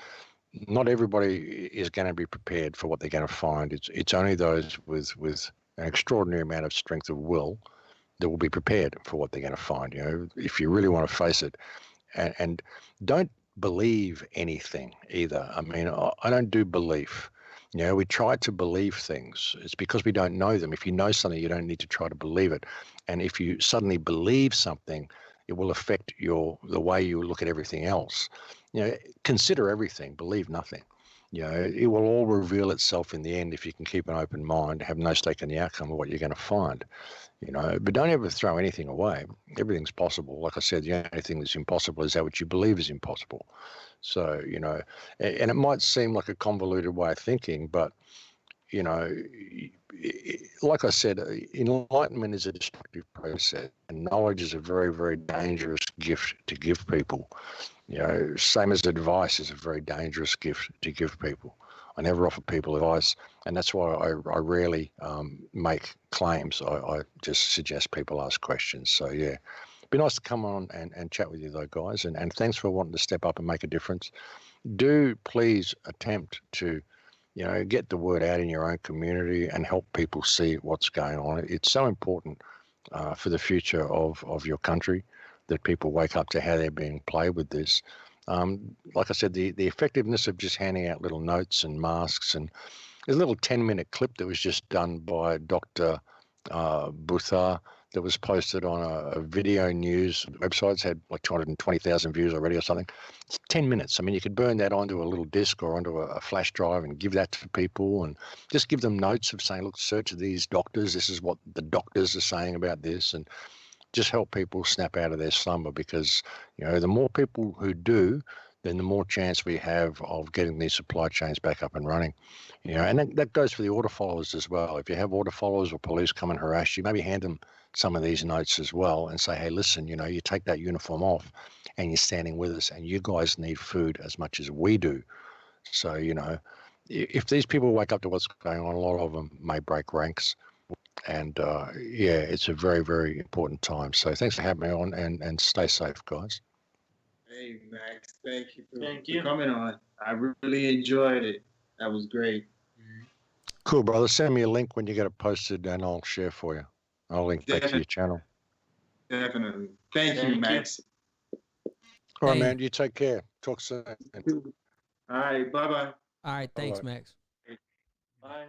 not everybody is going to be prepared for what they're going to find. It's only those with an extraordinary amount of strength of will that will be prepared for what they're going to find. You know, if you really want to face it, and don't believe anything either. I mean, I don't do belief. You know, we try to believe things. It's because we don't know them. If you know something, you don't need to try to believe it. And if you suddenly believe something, it will affect the way you look at everything else. You know, consider everything, believe nothing. You know, it will all reveal itself in the end if you can keep an open mind, have no stake in the outcome of what you're going to find. You know, but don't ever throw anything away. Everything's possible. Like I said, the only thing that's impossible is that which you believe is impossible. So, you know, and it might seem like a convoluted way of thinking, but, you know, like I said, enlightenment is a destructive process, and knowledge is a very, very dangerous gift to give people. You know, same as advice is a very dangerous gift to give people. I never offer people advice, and that's why I rarely make claims. I just suggest people ask questions. So, yeah, it'd be nice to come on and chat with you, though, guys, and thanks for wanting to step up and make a difference. Do please attempt to, you know, get the word out in your own community and help people see what's going on. It's so important for the future of your country that people wake up to how they're being played with this. Like I said, the effectiveness of just handing out little notes and masks, and there's a little 10-minute clip that was just done by Dr. Buthar that was posted on a video news website. It's had like 220,000 views already or something. It's 10 minutes. I mean, you could burn that onto a little disc or onto a flash drive and give that to people, and just give them notes of saying, look, search these doctors. This is what the doctors are saying about this, and just help people snap out of their slumber, because, you know, the more people who do, then the more chance we have of getting these supply chains back up and running. You know, and that goes for the order followers as well. If you have order followers or police come and harass you, maybe hand them some of these notes as well and say, hey, listen, you know, you take that uniform off and you're standing with us, and you guys need food as much as we do. So, you know, if these people wake up to what's going on, a lot of them may break ranks. And yeah, it's a very, very important time. So thanks for having me on, and stay safe, guys. Hey, Max, thank you for coming on. I really enjoyed it. That was great. Cool, brother. Send me a link when you get it posted and I'll share for you. I'll link back to your channel. Definitely. Thank you, Max. All right, man. You take care. Talk soon. All right. Bye-bye. All right. Thanks, Bye-bye. Max. Bye.